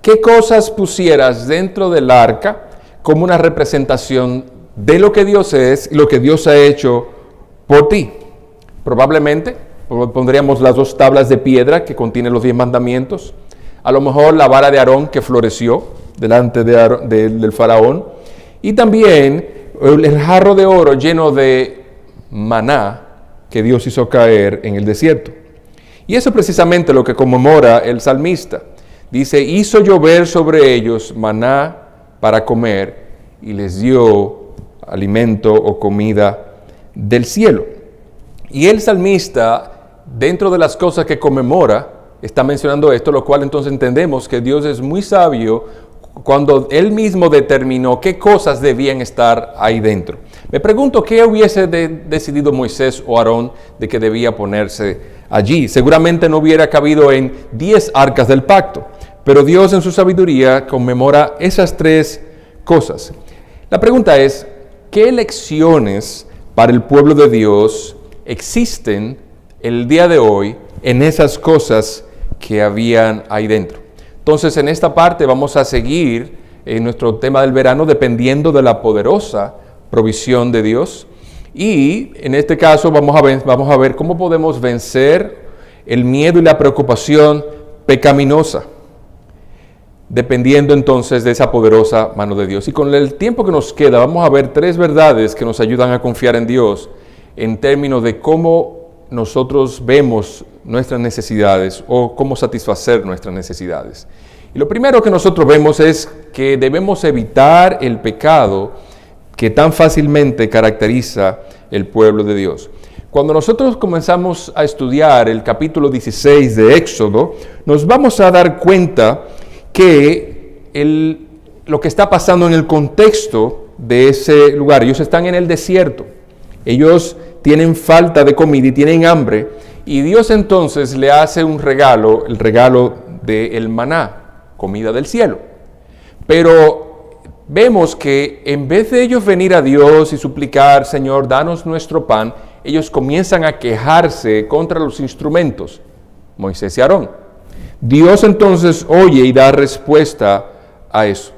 Speaker 1: ¿qué cosas pusieras dentro del arca como una representación de lo que Dios es y lo que Dios ha hecho por ti? Probablemente pondríamos las 2 tablas de piedra que contienen los 10 mandamientos, a lo mejor la vara de Aarón que floreció delante del faraón, y también el jarro de oro lleno de maná que Dios hizo caer en el desierto. Y eso es precisamente lo que conmemora el salmista. Dice, hizo llover sobre ellos maná para comer y les dio alimento o comida del cielo. Y el salmista, dentro de las cosas que conmemora, está mencionando esto, lo cual entonces entendemos que Dios es muy sabio cuando Él mismo determinó qué cosas debían estar ahí dentro. Me pregunto qué hubiese decidido Moisés o Aarón de que debía ponerse allí. Seguramente no hubiera cabido en 10 arcas del pacto, pero Dios en su sabiduría conmemora esas 3 cosas. La pregunta es, ¿qué lecciones para el pueblo de Dios existen el día de hoy en esas cosas que habían ahí dentro? Entonces, en esta parte vamos a seguir en nuestro tema del verano dependiendo de la poderosa provisión de Dios. Y en este caso vamos a ver cómo podemos vencer el miedo y la preocupación pecaminosa, dependiendo entonces de esa poderosa mano de Dios. Y con el tiempo que nos queda, vamos a ver 3 verdades que nos ayudan a confiar en Dios en términos de cómo nosotros vemos nuestras necesidades o cómo satisfacer nuestras necesidades. Y lo primero que nosotros vemos es que debemos evitar el pecado que tan fácilmente caracteriza el pueblo de Dios. Cuando nosotros comenzamos a estudiar el capítulo 16 de Éxodo, nos vamos a dar cuenta que lo que está pasando en el contexto de ese lugar. Ellos están en el desierto, ellos tienen falta de comida y tienen hambre, y Dios entonces le hace un regalo, el regalo del maná, comida del cielo. Pero vemos que en vez de ellos venir a Dios y suplicar, Señor, danos nuestro pan, ellos comienzan a quejarse contra los instrumentos, Moisés y Aarón. Dios entonces oye y da respuesta a eso.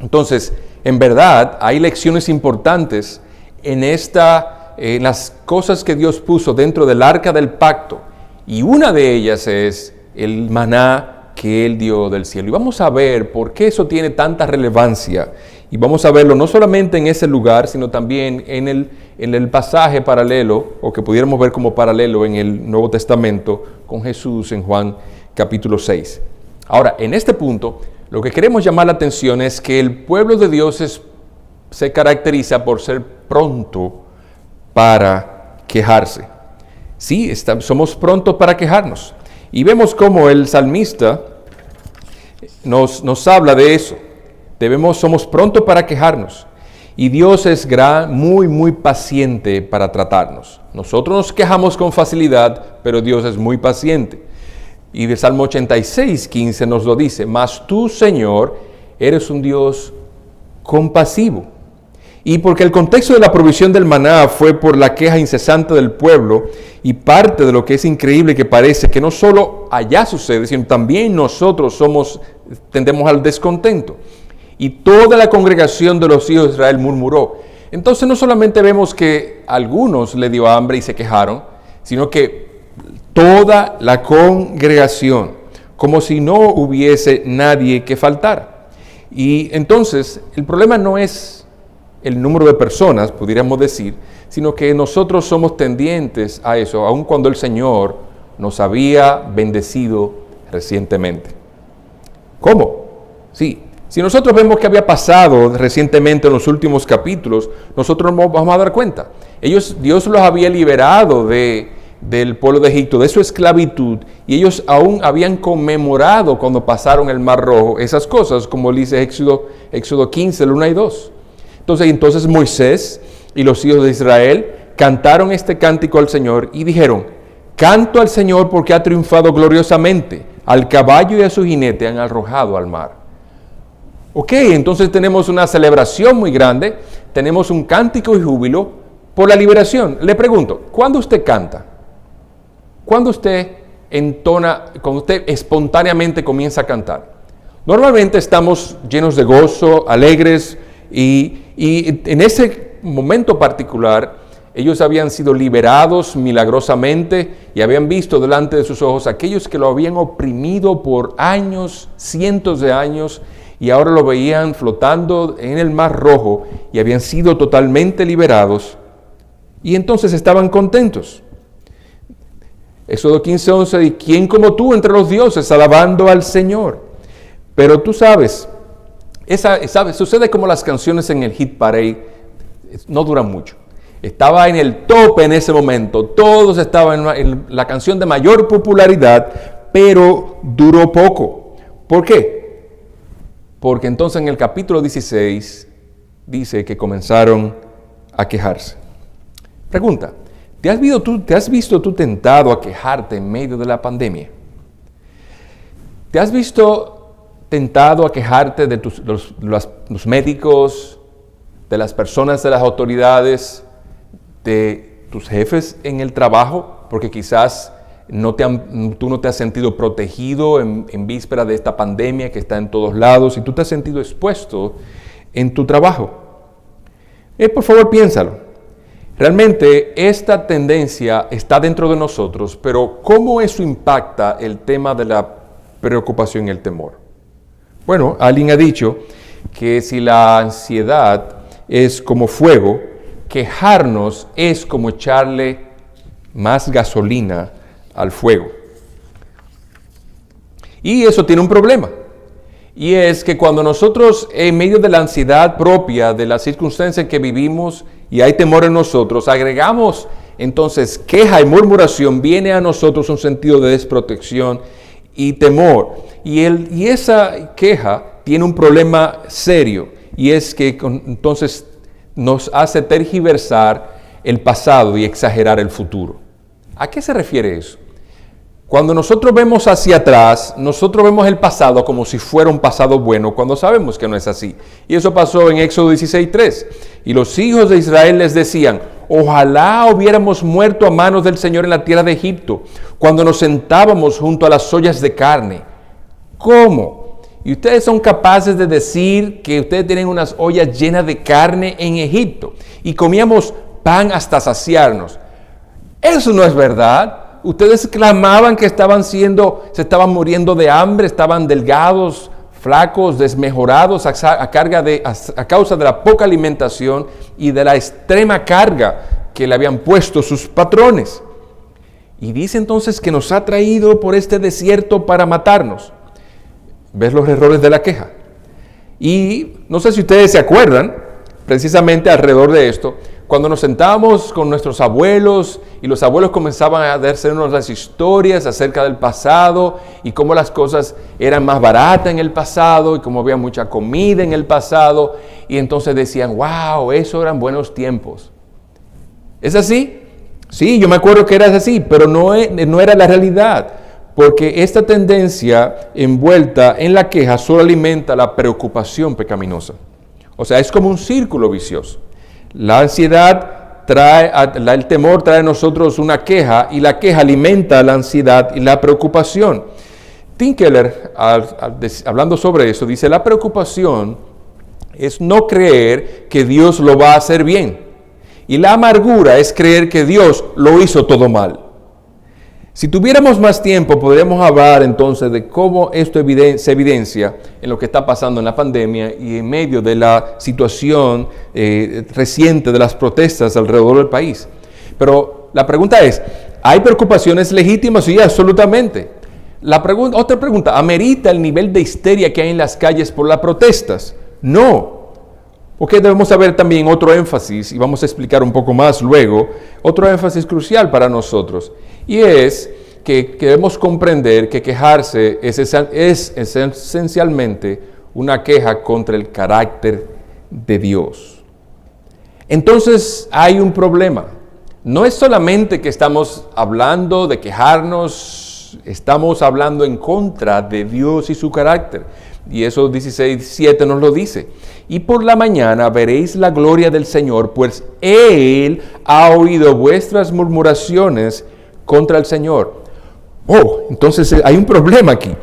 Speaker 1: Entonces, en verdad, hay lecciones importantes en las cosas que Dios puso dentro del arca del pacto, y una de ellas es el maná que Él dio del cielo. Y vamos a ver por qué eso tiene tanta relevancia, y vamos a verlo no solamente en ese lugar, sino también en el pasaje paralelo, o que pudiéramos ver como paralelo en el Nuevo Testamento con Jesús en Juan capítulo 6. Ahora, en este punto, lo que queremos llamar la atención es que el pueblo de Dios se caracteriza por ser pronto para quejarse. Sí, somos prontos para quejarnos. Y vemos cómo el salmista nos habla de eso. Somos prontos para quejarnos. Y Dios es muy paciente para tratarnos. Nosotros nos quejamos con facilidad, pero Dios es muy paciente. Y el Salmo 86:15 nos lo dice: mas tú, Señor, eres un Dios compasivo. Y porque el contexto de la provisión del maná fue por la queja incesante del pueblo, y parte de lo que es increíble que parece que no solo allá sucede, sino también nosotros tendemos al descontento. Y toda la congregación de los hijos de Israel murmuró. Entonces no solamente vemos que a algunos le dio hambre y se quejaron, sino que toda la congregación, como si no hubiese nadie que faltara. Y entonces el problema no es el número de personas, pudiéramos decir, sino que nosotros somos tendientes a eso, aun cuando el Señor nos había bendecido recientemente. ¿Cómo? Sí. Si nosotros vemos qué había pasado recientemente en los últimos capítulos, nosotros nos vamos a dar cuenta. Dios los había liberado del pueblo de Egipto, de su esclavitud, y ellos aún habían conmemorado cuando pasaron el Mar Rojo esas cosas, como dice Éxodo 15, 1 y 2. Entonces Moisés y los hijos de Israel cantaron este cántico al Señor y dijeron: canto al Señor porque ha triunfado gloriosamente, al caballo y a su jinete han arrojado al mar. Ok, entonces tenemos una celebración muy grande, tenemos un cántico y júbilo por la liberación. Le pregunto, ¿cuándo usted canta? ¿Cuándo usted entona, cuando usted espontáneamente comienza a cantar? Normalmente estamos llenos de gozo, alegres, y en ese momento particular ellos habían sido liberados milagrosamente y habían visto delante de sus ojos aquellos que lo habían oprimido por años, cientos de años, y ahora lo veían flotando en el Mar Rojo y habían sido totalmente liberados, y entonces estaban contentos. Éxodo 15:11, y quién como tú entre los dioses, alabando al Señor. Pero tú sabes, sucede como las canciones en el hit parade, no duran mucho. Estaba en el tope en ese momento, todos estaban en la canción de mayor popularidad, pero duró poco. ¿Por qué? Porque entonces en el capítulo 16 dice que comenzaron a quejarse. Pregunta: ¿te has visto tú tentado a quejarte en medio de la pandemia? ¿Te has visto tentado a quejarte de los médicos, de las personas de las autoridades, de tus jefes en el trabajo? Porque quizás tú no te has sentido protegido en víspera de esta pandemia que está en todos lados, y tú te has sentido expuesto en tu trabajo. Por favor, piénsalo. Realmente esta tendencia está dentro de nosotros, pero ¿cómo eso impacta el tema de la preocupación y el temor? Bueno, alguien ha dicho que si la ansiedad es como fuego, quejarnos es como echarle más gasolina al fuego. Y eso tiene un problema. Y es que cuando nosotros, en medio de la ansiedad propia, de las circunstancias en que vivimos, y hay temor en nosotros, agregamos entonces queja y murmuración, viene a nosotros un sentido de desprotección y temor. Y esa queja tiene un problema serio, y es que entonces nos hace tergiversar el pasado y exagerar el futuro. ¿A qué se refiere eso? Cuando nosotros vemos hacia atrás, nosotros vemos el pasado como si fuera un pasado bueno, cuando sabemos que no es así. Y eso pasó en Éxodo 16:3. Y los hijos de Israel les decían: ojalá hubiéramos muerto a manos del Señor en la tierra de Egipto, cuando nos sentábamos junto a las ollas de carne. ¿Cómo? Y ustedes son capaces de decir que ustedes tienen unas ollas llenas de carne en Egipto y comíamos pan hasta saciarnos. Eso no es verdad. Ustedes clamaban que se estaban muriendo de hambre, estaban delgados, flacos, desmejorados a causa de la poca alimentación y de la extrema carga que le habían puesto sus patrones. Y dice entonces que nos ha traído por este desierto para matarnos. ¿Ves los errores de la queja? Y no sé si ustedes se acuerdan, precisamente alrededor de esto, cuando nos sentábamos con nuestros abuelos y los abuelos comenzaban a hacernos las historias acerca del pasado y cómo las cosas eran más baratas en el pasado y cómo había mucha comida en el pasado, y entonces decían: wow, eso eran buenos tiempos. ¿Es así? Sí, yo me acuerdo que era así, pero no era la realidad, porque esta tendencia envuelta en la queja solo alimenta la preocupación pecaminosa. O sea, es como un círculo vicioso. La ansiedad el temor trae a nosotros una queja, y la queja alimenta la ansiedad y la preocupación. Tim Keller, hablando sobre eso, dice: la preocupación es no creer que Dios lo va a hacer bien, y la amargura es creer que Dios lo hizo todo mal. Si tuviéramos más tiempo, podríamos hablar entonces de cómo esto se evidencia en lo que está pasando en la pandemia y en medio de la situación reciente de las protestas alrededor del país. Pero la pregunta es: ¿hay preocupaciones legítimas? Sí, absolutamente. Otra pregunta: ¿amerita el nivel de histeria que hay en las calles por las protestas? No. Porque debemos saber también otro énfasis, y vamos a explicar un poco más luego, otro énfasis crucial para nosotros. Y es que debemos comprender que quejarse es esencialmente una queja contra el carácter de Dios. Entonces hay un problema. No es solamente que estamos hablando de quejarnos, estamos hablando en contra de Dios y su carácter. Y eso 16:7 nos lo dice. Y por la mañana veréis la gloria del Señor, pues Él ha oído vuestras murmuraciones contra el Señor. Oh, entonces hay un problema aquí.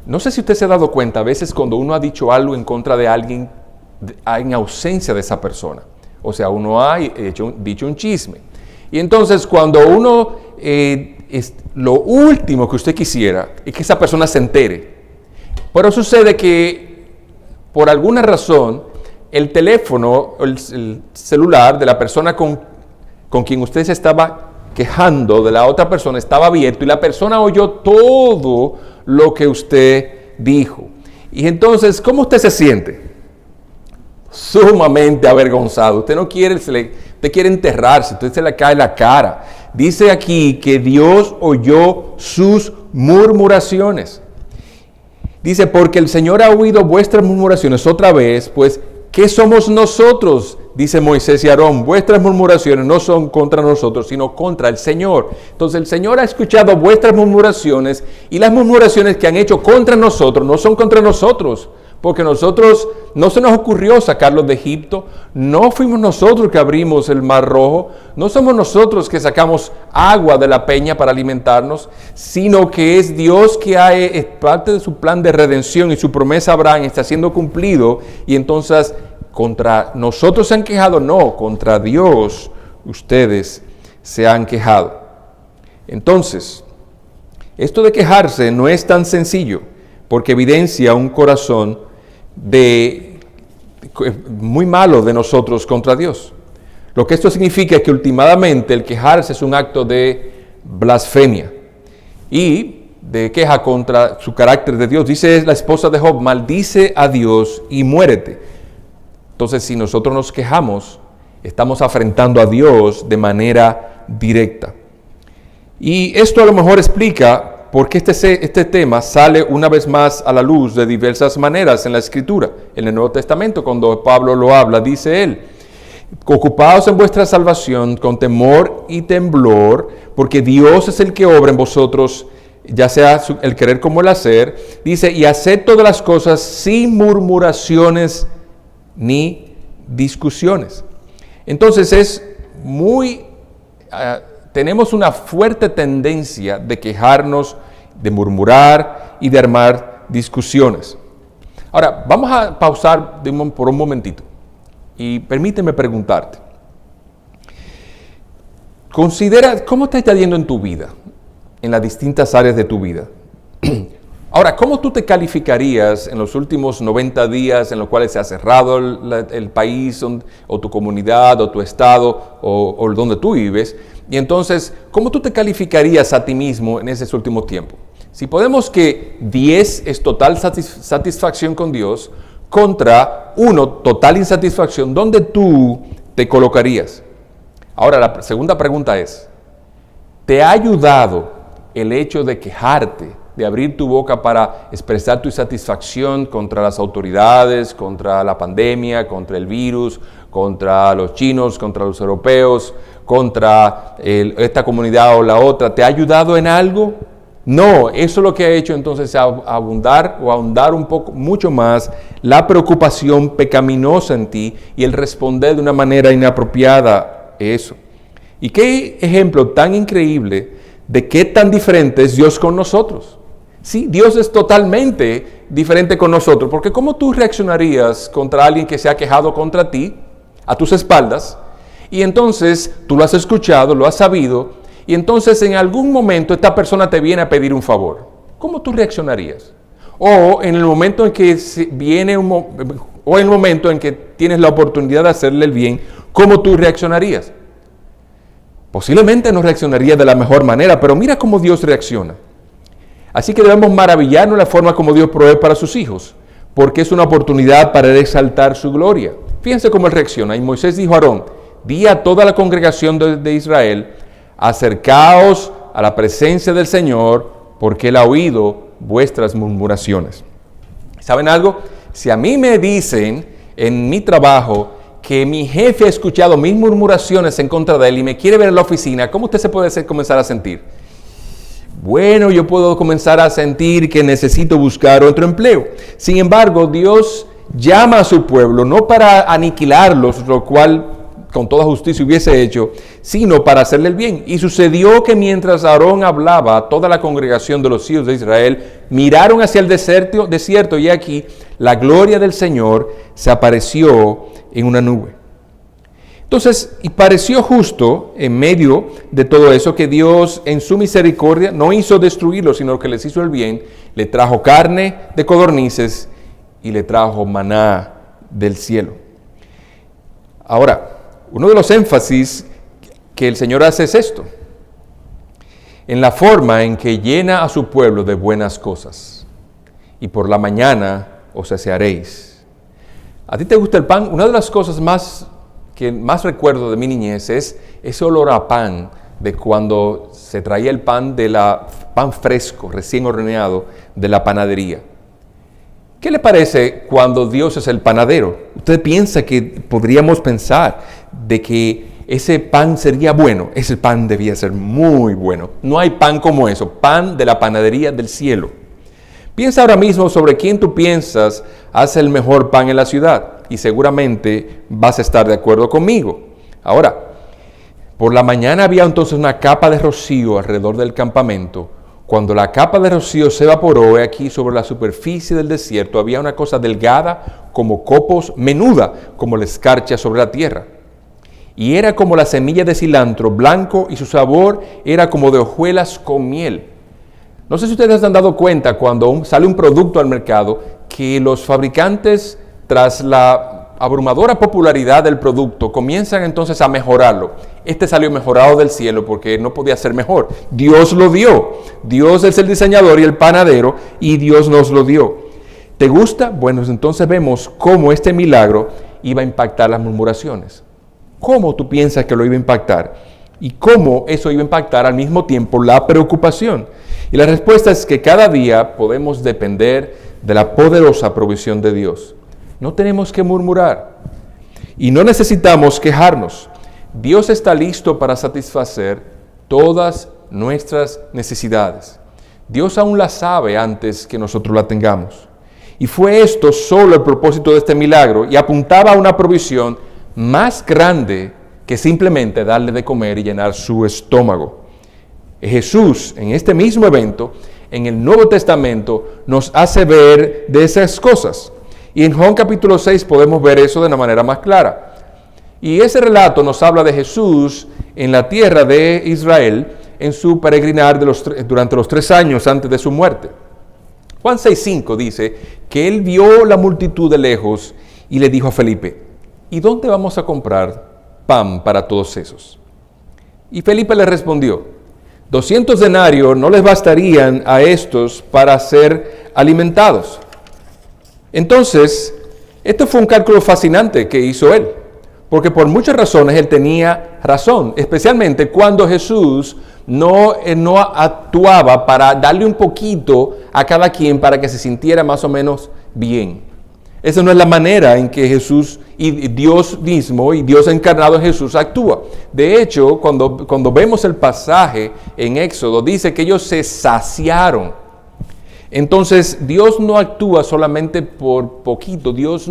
Speaker 1: No sé si usted se ha dado cuenta, a veces cuando uno ha dicho algo en contra de alguien, en ausencia de esa persona. O sea, uno ha dicho un chisme. Y entonces cuando uno, lo último que usted quisiera es que esa persona se entere. Pero sucede que por alguna razón el teléfono, el celular de la persona con quien usted se estaba quejando de la otra persona estaba abierto, y la persona oyó todo lo que usted dijo. Y entonces, ¿cómo usted se siente? Sumamente avergonzado. Usted no quiere, usted quiere enterrarse, usted se le cae la cara. Dice aquí que Dios oyó sus murmuraciones. Dice: porque el Señor ha oído vuestras murmuraciones. Otra vez, pues, ¿qué somos nosotros? Dice Moisés y Aarón: vuestras murmuraciones no son contra nosotros, sino contra el Señor. Entonces el Señor ha escuchado vuestras murmuraciones, y las murmuraciones que han hecho contra nosotros no son contra nosotros, porque nosotros no se nos ocurrió sacarlos de Egipto, no fuimos nosotros que abrimos el Mar Rojo, no somos nosotros que sacamos agua de la peña para alimentarnos, sino que es Dios que es parte de su plan de redención, y su promesa a Abraham está siendo cumplido. Y entonces, contra nosotros se han quejado, no, contra Dios ustedes se han quejado. Entonces, esto de quejarse no es tan sencillo, porque evidencia un corazón muy malo de nosotros contra Dios. Lo que esto significa es que últimamente el quejarse es un acto de blasfemia y de queja contra su carácter de Dios. Dice la esposa de Job: maldice a Dios y muérete. Entonces, si nosotros nos quejamos, estamos afrentando a Dios de manera directa. Y esto a lo mejor explica porque este tema sale una vez más a la luz de diversas maneras en la Escritura. En el Nuevo Testamento, cuando Pablo lo habla, dice él: ocupaos en vuestra salvación con temor y temblor, porque Dios es el que obra en vosotros, ya sea el querer como el hacer. Dice: y haced todas las cosas sin murmuraciones ni discusiones. Entonces tenemos una fuerte tendencia de quejarnos, de murmurar y de armar discusiones. Ahora, vamos a pausar por un momentito y permíteme preguntarte. Considera cómo te está yendo en tu vida, en las distintas áreas de tu vida. Ahora, ¿cómo tú te calificarías en los últimos 90 días en los cuales se ha cerrado el país o tu comunidad o tu estado o donde tú vives? Y entonces, ¿cómo tú te calificarías a ti mismo en ese último tiempo? Si podemos que 10 es total satisfacción con Dios contra 1 total insatisfacción, ¿dónde tú te colocarías? Ahora, la segunda pregunta es: ¿te ha ayudado el hecho de quejarte, de abrir tu boca para expresar tu insatisfacción contra las autoridades, contra la pandemia, contra el virus, contra los chinos, contra los europeos, contra esta comunidad o la otra? ¿Te ha ayudado en algo? No, eso es lo que ha hecho entonces ahondar un poco, mucho más la preocupación pecaminosa en ti y el responder de una manera inapropiada a eso. Y qué ejemplo tan increíble de qué tan diferente es Dios con nosotros. Sí, Dios es totalmente diferente con nosotros, porque ¿cómo tú reaccionarías contra alguien que se ha quejado contra ti, a tus espaldas, y entonces tú lo has escuchado, lo has sabido, y entonces en algún momento esta persona te viene a pedir un favor? ¿Cómo tú reaccionarías? O en el momento en que o en el momento en que tienes la oportunidad de hacerle el bien, ¿cómo tú reaccionarías? Posiblemente no reaccionarías de la mejor manera, pero mira cómo Dios reacciona. Así que debemos maravillarnos de la forma como Dios provee para sus hijos, porque es una oportunidad para él exaltar su gloria. Fíjense cómo él reacciona. Y Moisés dijo a Aarón: di a toda la congregación de Israel: acercaos a la presencia del Señor, porque él ha oído vuestras murmuraciones. ¿Saben algo? Si a mí me dicen en mi trabajo que mi jefe ha escuchado mis murmuraciones en contra de él y me quiere ver en la oficina, ¿cómo usted se puede comenzar a sentir? Bueno, yo puedo comenzar a sentir que necesito buscar otro empleo. Sin embargo, Dios llama a su pueblo no para aniquilarlos, lo cual con toda justicia hubiese hecho, sino para hacerle el bien. Y sucedió que mientras Aarón hablaba, toda la congregación de los hijos de Israel miraron hacia el desierto, y aquí la gloria del Señor se apareció en una nube. Entonces, y pareció justo en medio de todo eso que Dios en su misericordia no hizo destruirlos, sino que les hizo el bien. Le trajo carne de codornices y le trajo maná del cielo. Ahora, uno de los énfasis que el Señor hace es esto: en la forma en que llena a su pueblo de buenas cosas, y por la mañana os saciaréis. ¿A ti te gusta el pan? Una de las cosas que más recuerdo de mi niñez es ese olor a pan de cuando se traía el pan pan fresco, recién horneado de la panadería. ¿Qué le parece cuando Dios es el panadero? ¿Usted piensa que podríamos pensar de que ese pan sería bueno? Ese pan debía ser muy bueno. No hay pan como eso, pan de la panadería del cielo. Piensa ahora mismo sobre quién tú piensas hace el mejor pan en la ciudad y seguramente vas a estar de acuerdo conmigo. Ahora, por la mañana había entonces una capa de rocío alrededor del campamento. Cuando la capa de rocío se evaporó, aquí sobre la superficie del desierto había una cosa delgada como copos, menuda como la escarcha sobre la tierra. Y era como la semilla de cilantro, blanco, y su sabor era como de hojuelas con miel. No sé si ustedes se han dado cuenta cuando sale un producto al mercado que los fabricantes, tras la abrumadora popularidad del producto, comienzan entonces a mejorarlo. Este salió mejorado del cielo porque no podía ser mejor. Dios lo dio. Dios es el diseñador y el panadero, y Dios nos lo dio. ¿Te gusta? Bueno, entonces vemos cómo este milagro iba a impactar las murmuraciones. ¿Cómo tú piensas que lo iba a impactar? Y cómo eso iba a impactar al mismo tiempo la preocupación. Y la respuesta es que cada día podemos depender de la poderosa provisión de Dios. No tenemos que murmurar y no necesitamos quejarnos. Dios está listo para satisfacer todas nuestras necesidades. Dios aún la sabe antes que nosotros la tengamos. Y fue esto solo el propósito de este milagro y apuntaba a una provisión más grande que simplemente darle de comer y llenar su estómago. Jesús, en este mismo evento, en el Nuevo Testamento, nos hace ver de esas cosas. Y en Juan capítulo 6 podemos ver eso de una manera más clara. Y ese relato nos habla de Jesús en la tierra de Israel, en su peregrinar durante los 3 años antes de su muerte. Juan 6:5 dice que él vio la multitud de lejos y le dijo a Felipe, ¿y dónde vamos a comprar pan para todos esos? Y Felipe le respondió, 200 denarios no les bastarían a estos para ser alimentados. Entonces, esto fue un cálculo fascinante que hizo él, porque por muchas razones él tenía razón, especialmente cuando Jesús no actuaba para darle un poquito a cada quien para que se sintiera más o menos bien. Esa no es la manera en que Jesús y Dios mismo y Dios encarnado en Jesús actúa. De hecho, cuando vemos el pasaje en Éxodo, dice que ellos se saciaron. Entonces, Dios no actúa solamente por poquito, Dios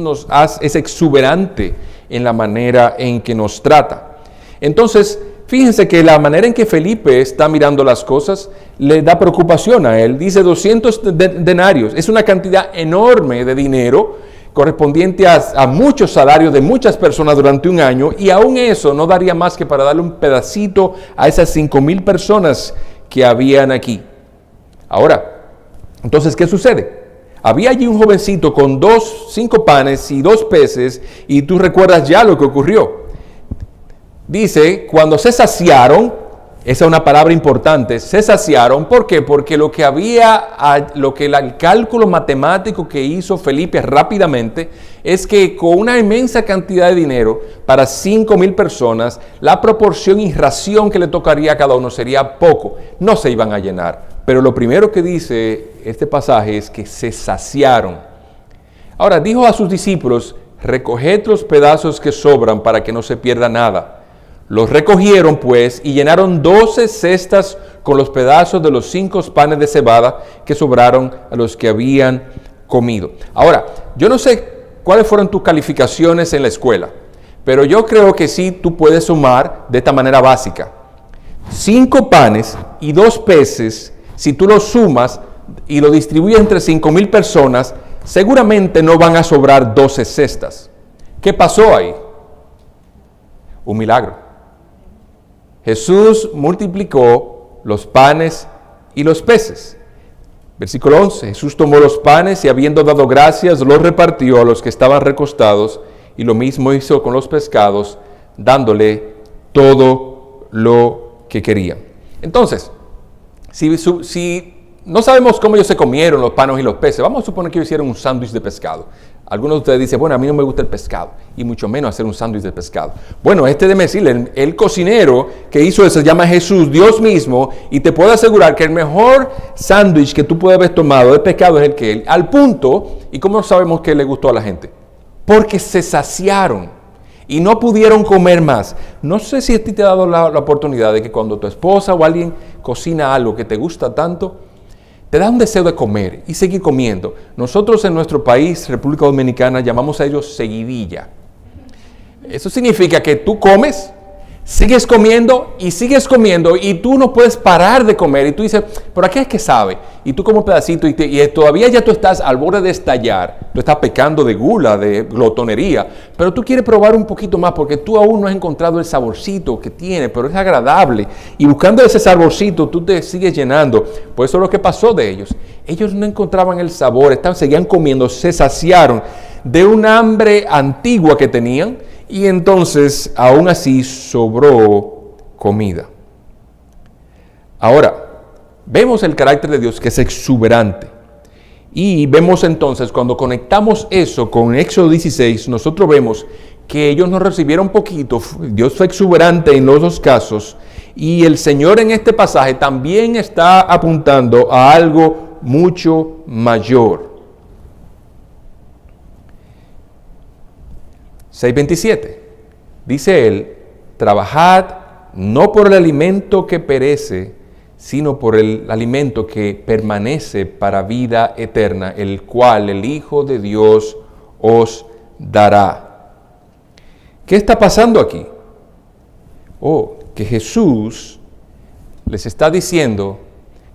Speaker 1: es exuberante en la manera en que nos trata. Entonces, fíjense que la manera en que Felipe está mirando las cosas le da preocupación a él. Dice 200 denarios, es una cantidad enorme de dinero correspondiente a muchos salarios de muchas personas durante un año, y aún eso no daría más que para darle un pedacito a esas 5,000 personas que habían aquí. Ahora, entonces, ¿qué sucede? Había allí un jovencito con 5 panes y 2 peces, y tú recuerdas ya lo que ocurrió. Dice, cuando se saciaron, esa es una palabra importante, se saciaron, ¿por qué? Porque el cálculo matemático que hizo Felipe rápidamente es que con una inmensa cantidad de dinero para 5,000 personas, la proporción y ración que le tocaría a cada uno sería poco, no se iban a llenar. Pero lo primero que dice este pasaje es que se saciaron. Ahora, dijo a sus discípulos, recoged los pedazos que sobran para que no se pierda nada. Los recogieron pues y llenaron 12 cestas con los pedazos de los 5 panes de cebada que sobraron a los que habían comido. Ahora, yo no sé cuáles fueron tus calificaciones en la escuela, pero yo creo que sí tú puedes sumar de esta manera básica. 5 panes y 2 peces, si tú los sumas y lo distribuyes entre 5,000 personas, seguramente no van a sobrar 12 cestas. ¿Qué pasó ahí? Un milagro. Jesús multiplicó los panes y los peces. Versículo 11, Jesús tomó los panes y habiendo dado gracias, los repartió a los que estaban recostados, y lo mismo hizo con los pescados, dándole todo lo que querían. Entonces, si no sabemos cómo ellos se comieron los panes y los peces, vamos a suponer que ellos hicieron un sándwich de pescado. Algunos de ustedes dicen, bueno, a mí no me gusta el pescado, y mucho menos hacer un sándwich de pescado. Bueno, déjeme decirle, el cocinero que hizo eso se llama Jesús, Dios mismo, y te puedo asegurar que el mejor sándwich que tú puedes haber tomado de pescado es el que él, al punto, ¿y cómo sabemos que le gustó a la gente? Porque se saciaron y no pudieron comer más. No sé si a ti te ha dado la oportunidad de que cuando tu esposa o alguien cocina algo que te gusta tanto, te da un deseo de comer y seguir comiendo. Nosotros en nuestro país, República Dominicana, llamamos a ellos seguidilla. Eso significa que tú comes, sigues comiendo y tú no puedes parar de comer. Y tú dices, ¿pero a qué es que sabe? Y tú comes un pedacito y todavía ya tú estás al borde de estallar. Tú estás pecando de gula, de glotonería, pero tú quieres probar un poquito más porque tú aún no has encontrado el saborcito que tiene, pero es agradable. Y buscando ese saborcito, tú te sigues llenando. Pues eso es lo que pasó de ellos. Ellos no encontraban el sabor, seguían comiendo, se saciaron de un hambre antigua que tenían. Y entonces, aún así, sobró comida. Ahora, vemos el carácter de Dios que es exuberante. Y vemos entonces, cuando conectamos eso con Éxodo 16, nosotros vemos que ellos no recibieron poquito. Dios fue exuberante en los 2 casos. Y el Señor en este pasaje también está apuntando a algo mucho mayor. 6:27. Dice él, trabajad no por el alimento que perece, sino por el alimento que permanece para vida eterna, el cual el Hijo de Dios os dará. ¿Qué está pasando aquí? Que Jesús les está diciendo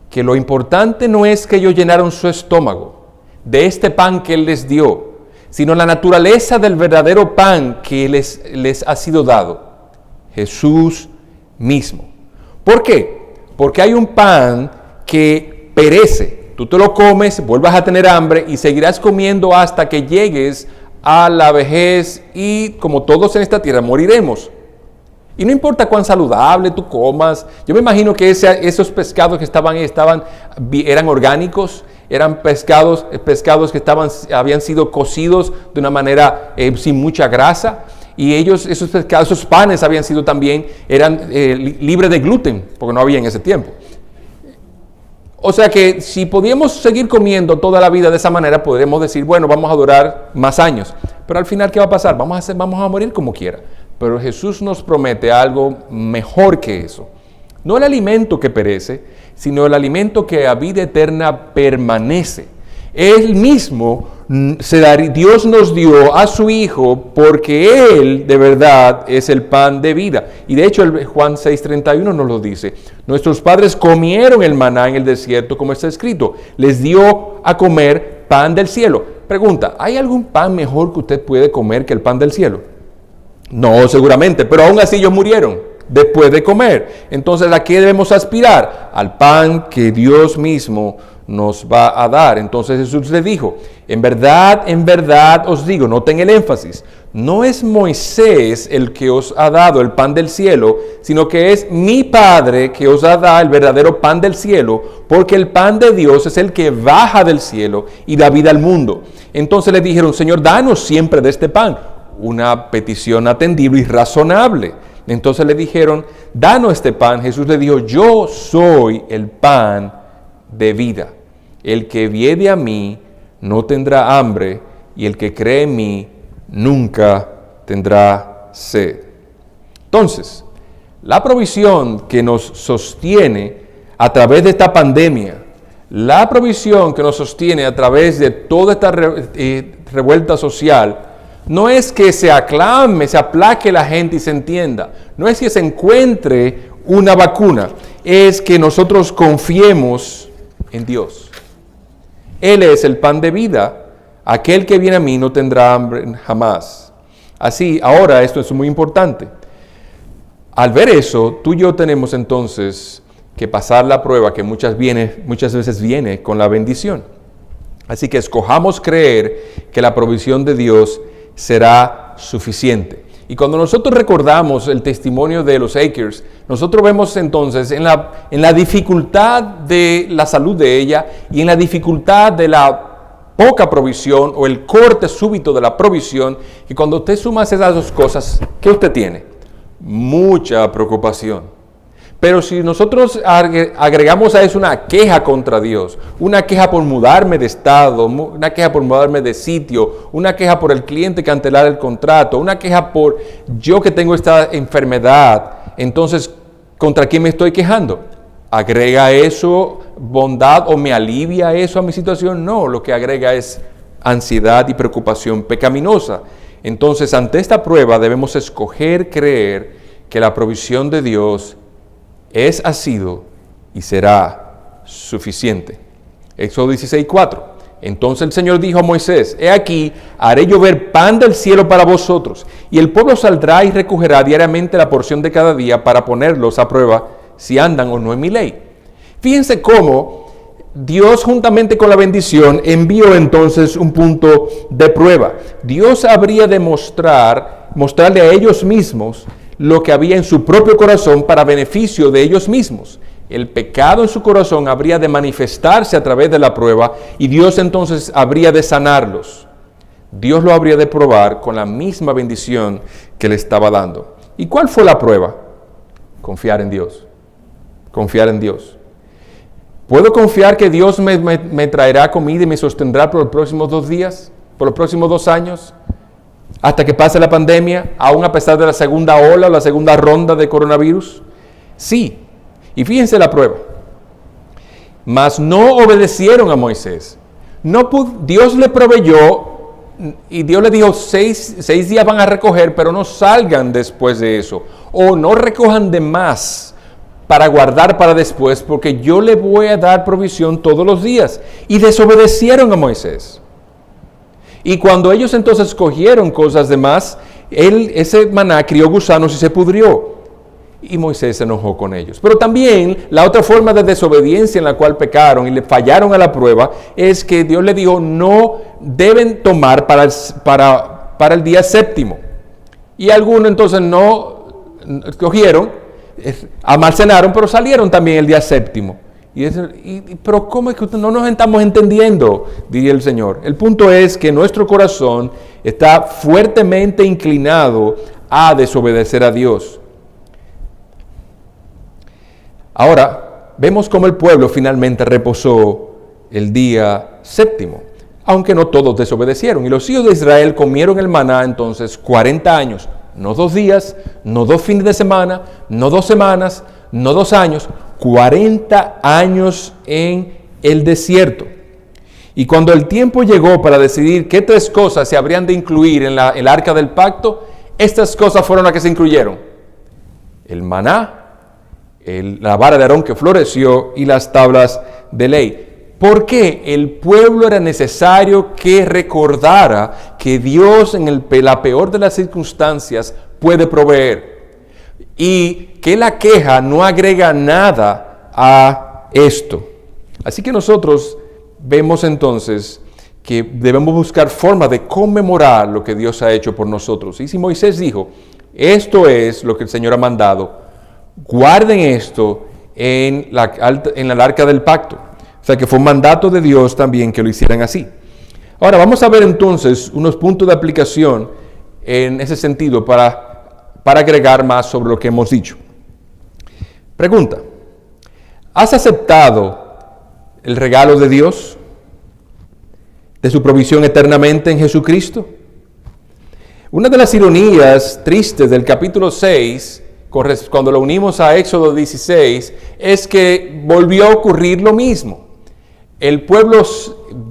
Speaker 1: que lo importante no es que ellos llenaron su estómago de este pan que Él les dio, sino la naturaleza del verdadero pan que les ha sido dado, Jesús mismo. ¿Por qué? Porque hay un pan que perece. Tú te lo comes, vuelvas a tener hambre y seguirás comiendo hasta que llegues a la vejez y, como todos en esta tierra, moriremos. Y no importa cuán saludable tú comas, yo me imagino que esos pescados que estaban ahí eran orgánicos, eran pescados que habían sido cocidos de una manera sin mucha grasa. Y esos pescados, esos panes eran libres de gluten, porque no había en ese tiempo. O sea que si podíamos seguir comiendo toda la vida de esa manera, podremos decir, bueno, vamos a durar más años. Pero al final, ¿qué va a pasar? Vamos a morir como quiera. Pero Jesús nos promete algo mejor que eso. No el alimento que perece, sino el alimento que a vida eterna permanece. Él mismo, Dios nos dio a su Hijo porque Él de verdad es el pan de vida. Y de hecho Juan 6:31 nos lo dice. Nuestros padres comieron el maná en el desierto, como está escrito. Les dio a comer pan del cielo. Pregunta, ¿hay algún pan mejor que usted puede comer que el pan del cielo? No, seguramente, pero aún así ellos murieron después de comer. Entonces, ¿a qué debemos aspirar? Al pan que Dios mismo nos va a dar. Entonces Jesús le dijo, en verdad os digo, noten el énfasis, no es Moisés el que os ha dado el pan del cielo, sino que es mi Padre que os ha dado el verdadero pan del cielo, porque el pan de Dios es el que baja del cielo y da vida al mundo. Entonces le dijeron, Señor, danos siempre de este pan. Una petición atendible y razonable. Entonces le dijeron, danos este pan. Jesús le dijo, yo soy el pan de vida. El que viene a mí no tendrá hambre, y el que cree en mí nunca tendrá sed. Entonces, la provisión que nos sostiene a través de esta pandemia, la provisión que nos sostiene a través de toda esta revuelta social, no es que se aplaque la gente y se entienda, no es que se encuentre una vacuna, es que nosotros confiemos en Dios. Él es el pan de vida, aquel que viene a mí no tendrá hambre jamás. Así, ahora esto es muy importante. Al ver eso, tú y yo tenemos entonces que pasar la prueba que muchas veces viene con la bendición. Así que escojamos creer que la provisión de Dios será suficiente. Y cuando nosotros recordamos el testimonio de los Akers, nosotros vemos entonces en la dificultad de la salud de ella y en la dificultad de la poca provisión o el corte súbito de la provisión, que cuando usted suma esas dos cosas, ¿qué usted tiene? Mucha preocupación. Pero si nosotros agregamos a eso una queja contra Dios, una queja por mudarme de estado, una queja por mudarme de sitio, una queja por el cliente cancelar el contrato, una queja por yo que tengo esta enfermedad, entonces, ¿contra quién me estoy quejando? ¿Agrega eso bondad o me alivia eso a mi situación? No, lo que agrega es ansiedad y preocupación pecaminosa. Entonces, ante esta prueba debemos escoger creer que la provisión de Dios ha sido y será suficiente. Éxodo 16:4. Entonces el Señor dijo a Moisés, he aquí, haré llover pan del cielo para vosotros, y el pueblo saldrá y recogerá diariamente la porción de cada día para ponerlos a prueba si andan o no en mi ley. Fíjense cómo Dios, juntamente con la bendición, envió entonces un punto de prueba. Dios habría de mostrarle a ellos mismos lo que había en su propio corazón para beneficio de ellos mismos. El pecado en su corazón habría de manifestarse a través de la prueba y Dios entonces habría de sanarlos. Dios lo habría de probar con la misma bendición que le estaba dando. ¿Y cuál fue la prueba? Confiar en Dios. confiar en Dios. ¿Puedo confiar que Dios me traerá comida y me sostendrá por los próximos 2 días? ¿Por los próximos 2 años? Hasta que pase la pandemia, aún a pesar de la segunda ola o la segunda ronda de coronavirus. Sí. Y fíjense la prueba. Mas no obedecieron a Moisés. Dios le proveyó y Dios le dijo 6 días van a recoger, pero no salgan después de eso. O no recojan de más para guardar para después, porque yo le voy a dar provisión todos los días. Y desobedecieron a Moisés. Y cuando ellos entonces cogieron cosas de más, ese maná crió gusanos y se pudrió. Y Moisés se enojó con ellos. Pero también la otra forma de desobediencia en la cual pecaron y le fallaron a la prueba es que Dios le dijo, no deben tomar para el día séptimo. Y algunos entonces no cogieron, almacenaron, pero salieron también el día séptimo. Pero ¿cómo es que no nos estamos entendiendo? Diría el Señor. El punto es que nuestro corazón está fuertemente inclinado a desobedecer a Dios. Ahora, vemos cómo el pueblo finalmente reposó el día séptimo, aunque no todos desobedecieron. Y los hijos de Israel comieron el maná entonces 40 años, no 2 días, no 2 fines de semana, no 2 semanas, no 2 años, 40 años en el desierto. Y cuando el tiempo llegó para decidir qué 3 cosas se habrían de incluir en el arca del pacto, estas cosas fueron las que se incluyeron: el maná, la vara de Aarón que floreció y las tablas de ley. Porque el pueblo era necesario que recordara que Dios en la peor de las circunstancias puede proveer. Y que la queja no agrega nada a esto. Así que nosotros vemos entonces que debemos buscar formas de conmemorar lo que Dios ha hecho por nosotros. Y si Moisés dijo, esto es lo que el Señor ha mandado, guarden esto en el arca del pacto. O sea que fue un mandato de Dios también que lo hicieran así. Ahora vamos a ver entonces unos puntos de aplicación en ese sentido para agregar más sobre lo que hemos dicho. Pregunta: ¿has aceptado el regalo de Dios, de su provisión eternamente en Jesucristo? Una de las ironías tristes del capítulo 6, cuando lo unimos a Éxodo 16, es que volvió a ocurrir lo mismo. El pueblo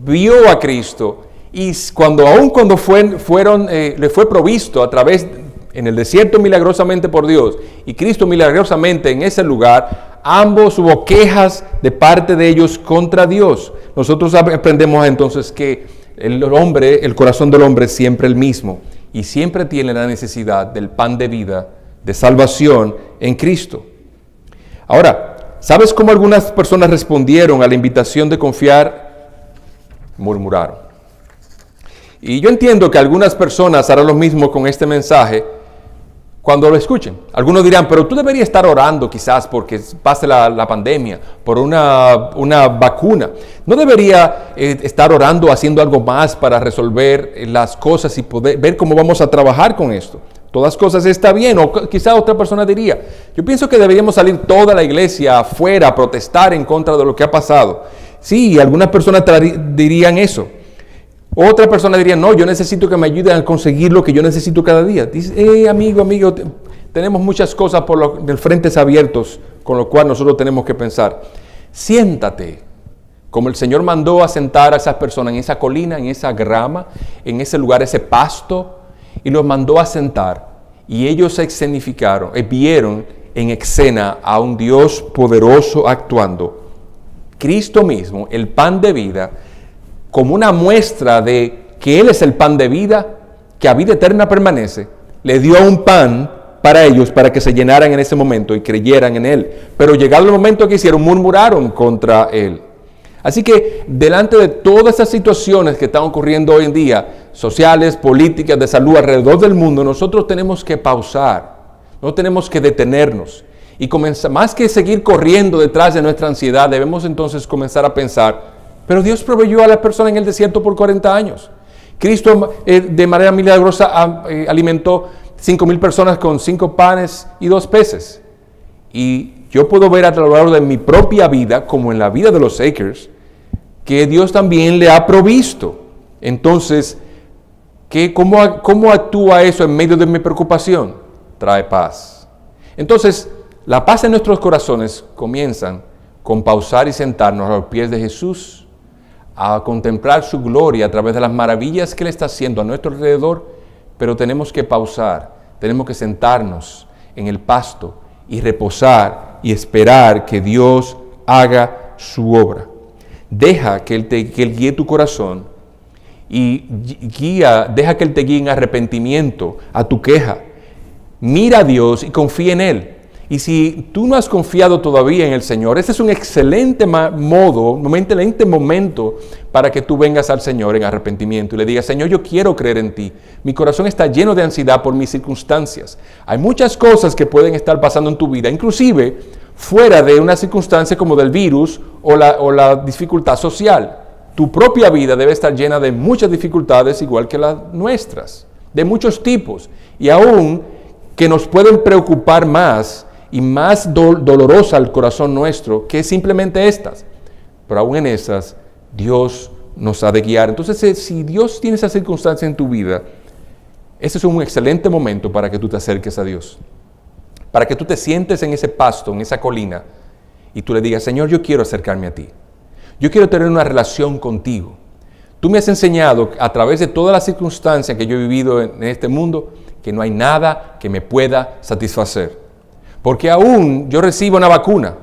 Speaker 1: vio a Cristo y le fue provisto a través en el desierto milagrosamente por Dios y Cristo milagrosamente en ese lugar, ambos hubo quejas de parte de ellos contra Dios. Nosotros aprendemos entonces que el corazón del hombre es siempre el mismo y siempre tiene la necesidad del pan de vida, de salvación en Cristo. Ahora, ¿sabes cómo algunas personas respondieron a la invitación de confiar? Murmuraron. Y yo entiendo que algunas personas harán lo mismo con este mensaje cuando lo escuchen. Algunos dirán, pero tú deberías estar orando quizás porque pase la pandemia, por una vacuna. ¿No debería estar orando, haciendo algo más para resolver las cosas y poder ver cómo vamos a trabajar con esto? Todas cosas está bien, o quizá otra persona diría, yo pienso que deberíamos salir toda la iglesia afuera a protestar en contra de lo que ha pasado. Sí, algunas personas dirían eso. Otra persona diría, no, yo necesito que me ayuden a conseguir lo que yo necesito cada día. Dice, amigo, tenemos muchas cosas de frentes abiertos, con lo cual nosotros tenemos que pensar. Siéntate, como el Señor mandó a sentar a esas personas en esa colina, en esa grama, en ese lugar, ese pasto, y los mandó a sentar, y ellos vieron en escena a un Dios poderoso actuando. Cristo mismo, el pan de vida, como una muestra de que Él es el pan de vida, que a vida eterna permanece, le dio un pan para ellos, para que se llenaran en ese momento y creyeran en Él. Pero llegado el momento que hicieron, murmuraron contra Él. Así que delante de todas estas situaciones que están ocurriendo hoy en día, sociales, políticas, de salud alrededor del mundo, nosotros tenemos que pausar, no tenemos que detenernos y comenzar, más que seguir corriendo detrás de nuestra ansiedad, debemos entonces comenzar a pensar, pero Dios proveyó a la persona en el desierto por 40 años. Cristo de manera milagrosa alimentó 5,000 personas con 5 panes y 2 peces. Y yo puedo ver a lo largo de mi propia vida, como en la vida de los Akers, que Dios también le ha provisto. Entonces, ¿cómo actúa eso en medio de mi preocupación? Trae paz. Entonces, la paz en nuestros corazones comienzan con pausar y sentarnos a los pies de Jesús, a contemplar su gloria a través de las maravillas que Él está haciendo a nuestro alrededor, pero tenemos que pausar, tenemos que sentarnos en el pasto y reposar y esperar que Dios haga su obra. Deja que Él guíe tu corazón y deja que Él te guíe en arrepentimiento a tu queja. Mira a Dios y confía en Él. Y si tú no has confiado todavía en el Señor, este es un excelente momento para que tú vengas al Señor en arrepentimiento y le digas: Señor, yo quiero creer en ti. Mi corazón está lleno de ansiedad por mis circunstancias. Hay muchas cosas que pueden estar pasando en tu vida, inclusive fuera de una circunstancia como del virus o la dificultad social. Tu propia vida debe estar llena de muchas dificultades, igual que las nuestras, de muchos tipos, y aún que nos pueden preocupar más y más dolorosa al corazón nuestro que simplemente estas. Pero aún en esas, Dios nos ha de guiar. Entonces, si Dios tiene esa circunstancia en tu vida, ese es un excelente momento para que tú te acerques a Dios. Para que tú te sientes en ese pasto, en esa colina, y tú le digas: Señor, yo quiero acercarme a ti. Yo quiero tener una relación contigo. Tú me has enseñado a través de todas las circunstancias que yo he vivido en este mundo, que no hay nada que me pueda satisfacer. Porque aún yo recibo una vacuna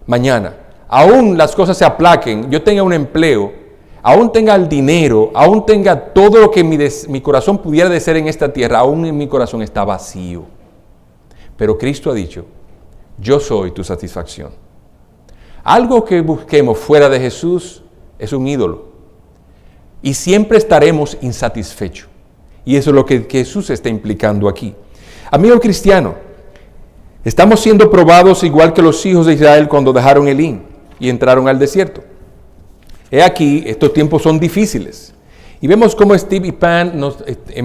Speaker 1: mañana, aún las cosas se aplaquen, yo tenga un empleo, aún tenga el dinero, aún tenga todo lo que mi corazón pudiera desear en esta tierra, aún en mi corazón está vacío. Pero Cristo ha dicho: yo soy tu satisfacción. Algo que busquemos fuera de Jesús es un ídolo. Y siempre estaremos insatisfechos. Y eso es lo que Jesús está implicando aquí. Amigo cristiano, estamos siendo probados igual que los hijos de Israel cuando dejaron Elín y entraron al desierto. He aquí, estos tiempos son difíciles. Y vemos cómo Steve y Pam,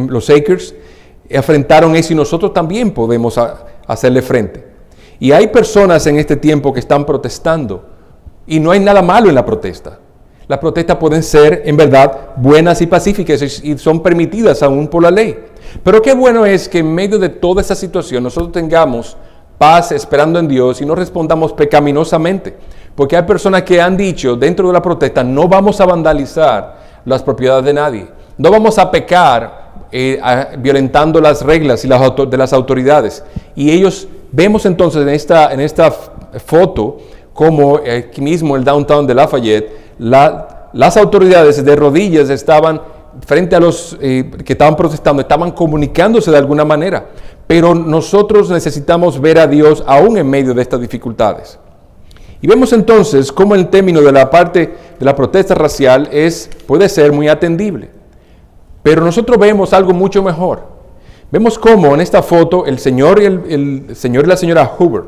Speaker 1: los Akers, enfrentaron eso y nosotros también podemos hacerle frente. Y hay personas en este tiempo que están protestando y no hay nada malo en la protesta. Las protestas pueden ser, en verdad, buenas y pacíficas y son permitidas aún por la ley. Pero qué bueno es que en medio de toda esa situación nosotros tengamos paz esperando en Dios y no respondamos pecaminosamente. Porque hay personas que han dicho dentro de la protesta: no vamos a vandalizar las propiedades de nadie. No vamos a pecar violentando las reglas y de las autoridades. Y ellos, vemos entonces en esta foto, como aquí mismo el downtown de Lafayette, las autoridades de rodillas estaban frente a los que estaban protestando, estaban comunicándose de alguna manera. Pero nosotros necesitamos ver a Dios aún en medio de estas dificultades. Y vemos entonces cómo el término de la parte de la protesta racial puede ser muy atendible. Pero nosotros vemos algo mucho mejor. Vemos cómo en esta foto el señor y la señora Hoover,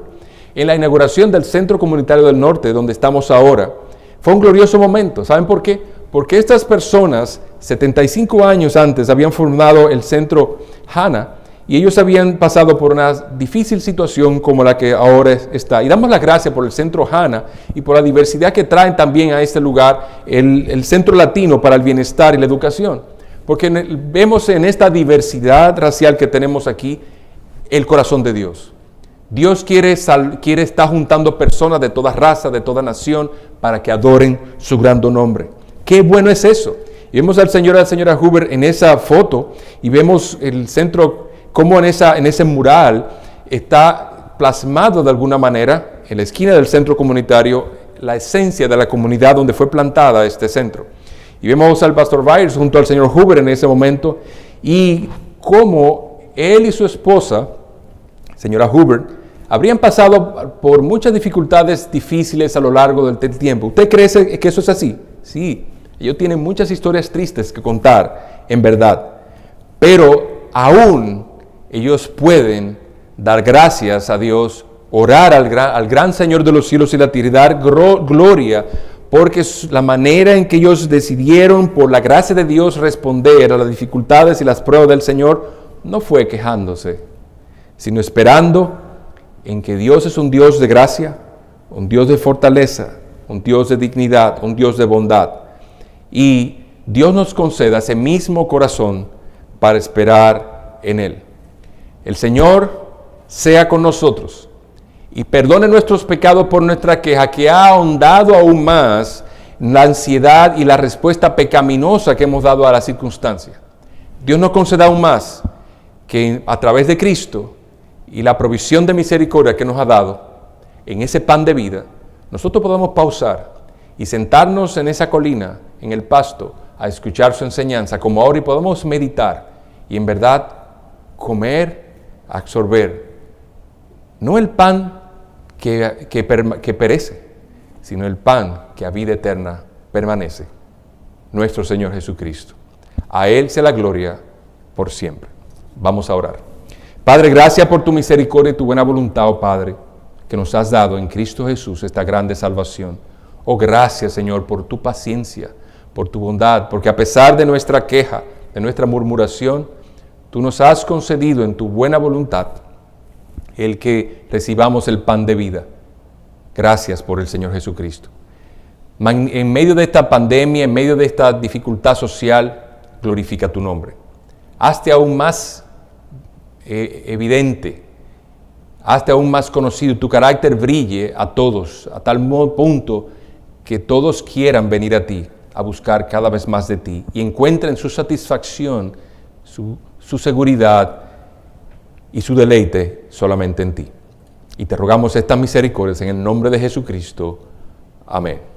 Speaker 1: en la inauguración del Centro Comunitario del Norte, donde estamos ahora, fue un glorioso momento. ¿Saben por qué? Porque estas personas, 75 años antes, habían formado el Centro Hannah, y ellos habían pasado por una difícil situación como la que ahora está. Y damos las gracias por el Centro Hannah y por la diversidad que traen también a este lugar el Centro Latino para el Bienestar y la Educación. Porque vemos en esta diversidad racial que tenemos aquí el corazón de Dios. Dios quiere estar juntando personas de toda raza, de toda nación, para que adoren su gran nombre. ¡Qué bueno es eso! Y vemos al señor y a la señora Hoover en esa foto y vemos el centro, como en ese mural está plasmado de alguna manera, en la esquina del centro comunitario, la esencia de la comunidad donde fue plantada este centro. Y vemos al pastor Byers junto al señor Hoover en ese momento, y cómo él y su esposa, señora Hoover, habrían pasado por muchas dificultades difíciles a lo largo del tiempo. ¿Usted cree que eso es así? Sí, ellos tienen muchas historias tristes que contar, en verdad. Pero aún ellos pueden dar gracias a Dios, orar al gran Señor de los cielos y la tierra, y dar gloria, porque la manera en que ellos decidieron, por la gracia de Dios, responder a las dificultades y las pruebas del Señor, no fue quejándose, sino esperando en que Dios es un Dios de gracia, un Dios de fortaleza, un Dios de dignidad, un Dios de bondad. Y Dios nos conceda ese mismo corazón para esperar en Él. El Señor sea con nosotros y perdone nuestros pecados por nuestra queja, que ha ahondado aún más la ansiedad y la respuesta pecaminosa que hemos dado a la circunstancia. Dios nos conceda aún más que a través de Cristo y la provisión de misericordia que nos ha dado en ese pan de vida, nosotros podamos pausar y sentarnos en esa colina, en el pasto, a escuchar su enseñanza, como ahora, y podamos meditar y en verdad comer, absorber, no el pan que perece, sino el pan que a vida eterna permanece, nuestro Señor Jesucristo. A Él sea la gloria por siempre. Vamos a orar. Padre, gracias por tu misericordia y tu buena voluntad, oh Padre, que nos has dado en Cristo Jesús esta grande salvación. Oh, gracias, Señor, por tu paciencia, por tu bondad, porque a pesar de nuestra queja, de nuestra murmuración, tú nos has concedido en tu buena voluntad el que recibamos el pan de vida. Gracias por el Señor Jesucristo. En medio de esta pandemia, en medio de esta dificultad social, glorifica tu nombre. Hazte aún más evidente, hazte aún más conocido, tu carácter brille a todos, a tal punto que todos quieran venir a ti, a buscar cada vez más de ti y encuentren su satisfacción, su seguridad y su deleite solamente en ti. Y te rogamos estas misericordias en el nombre de Jesucristo. Amén.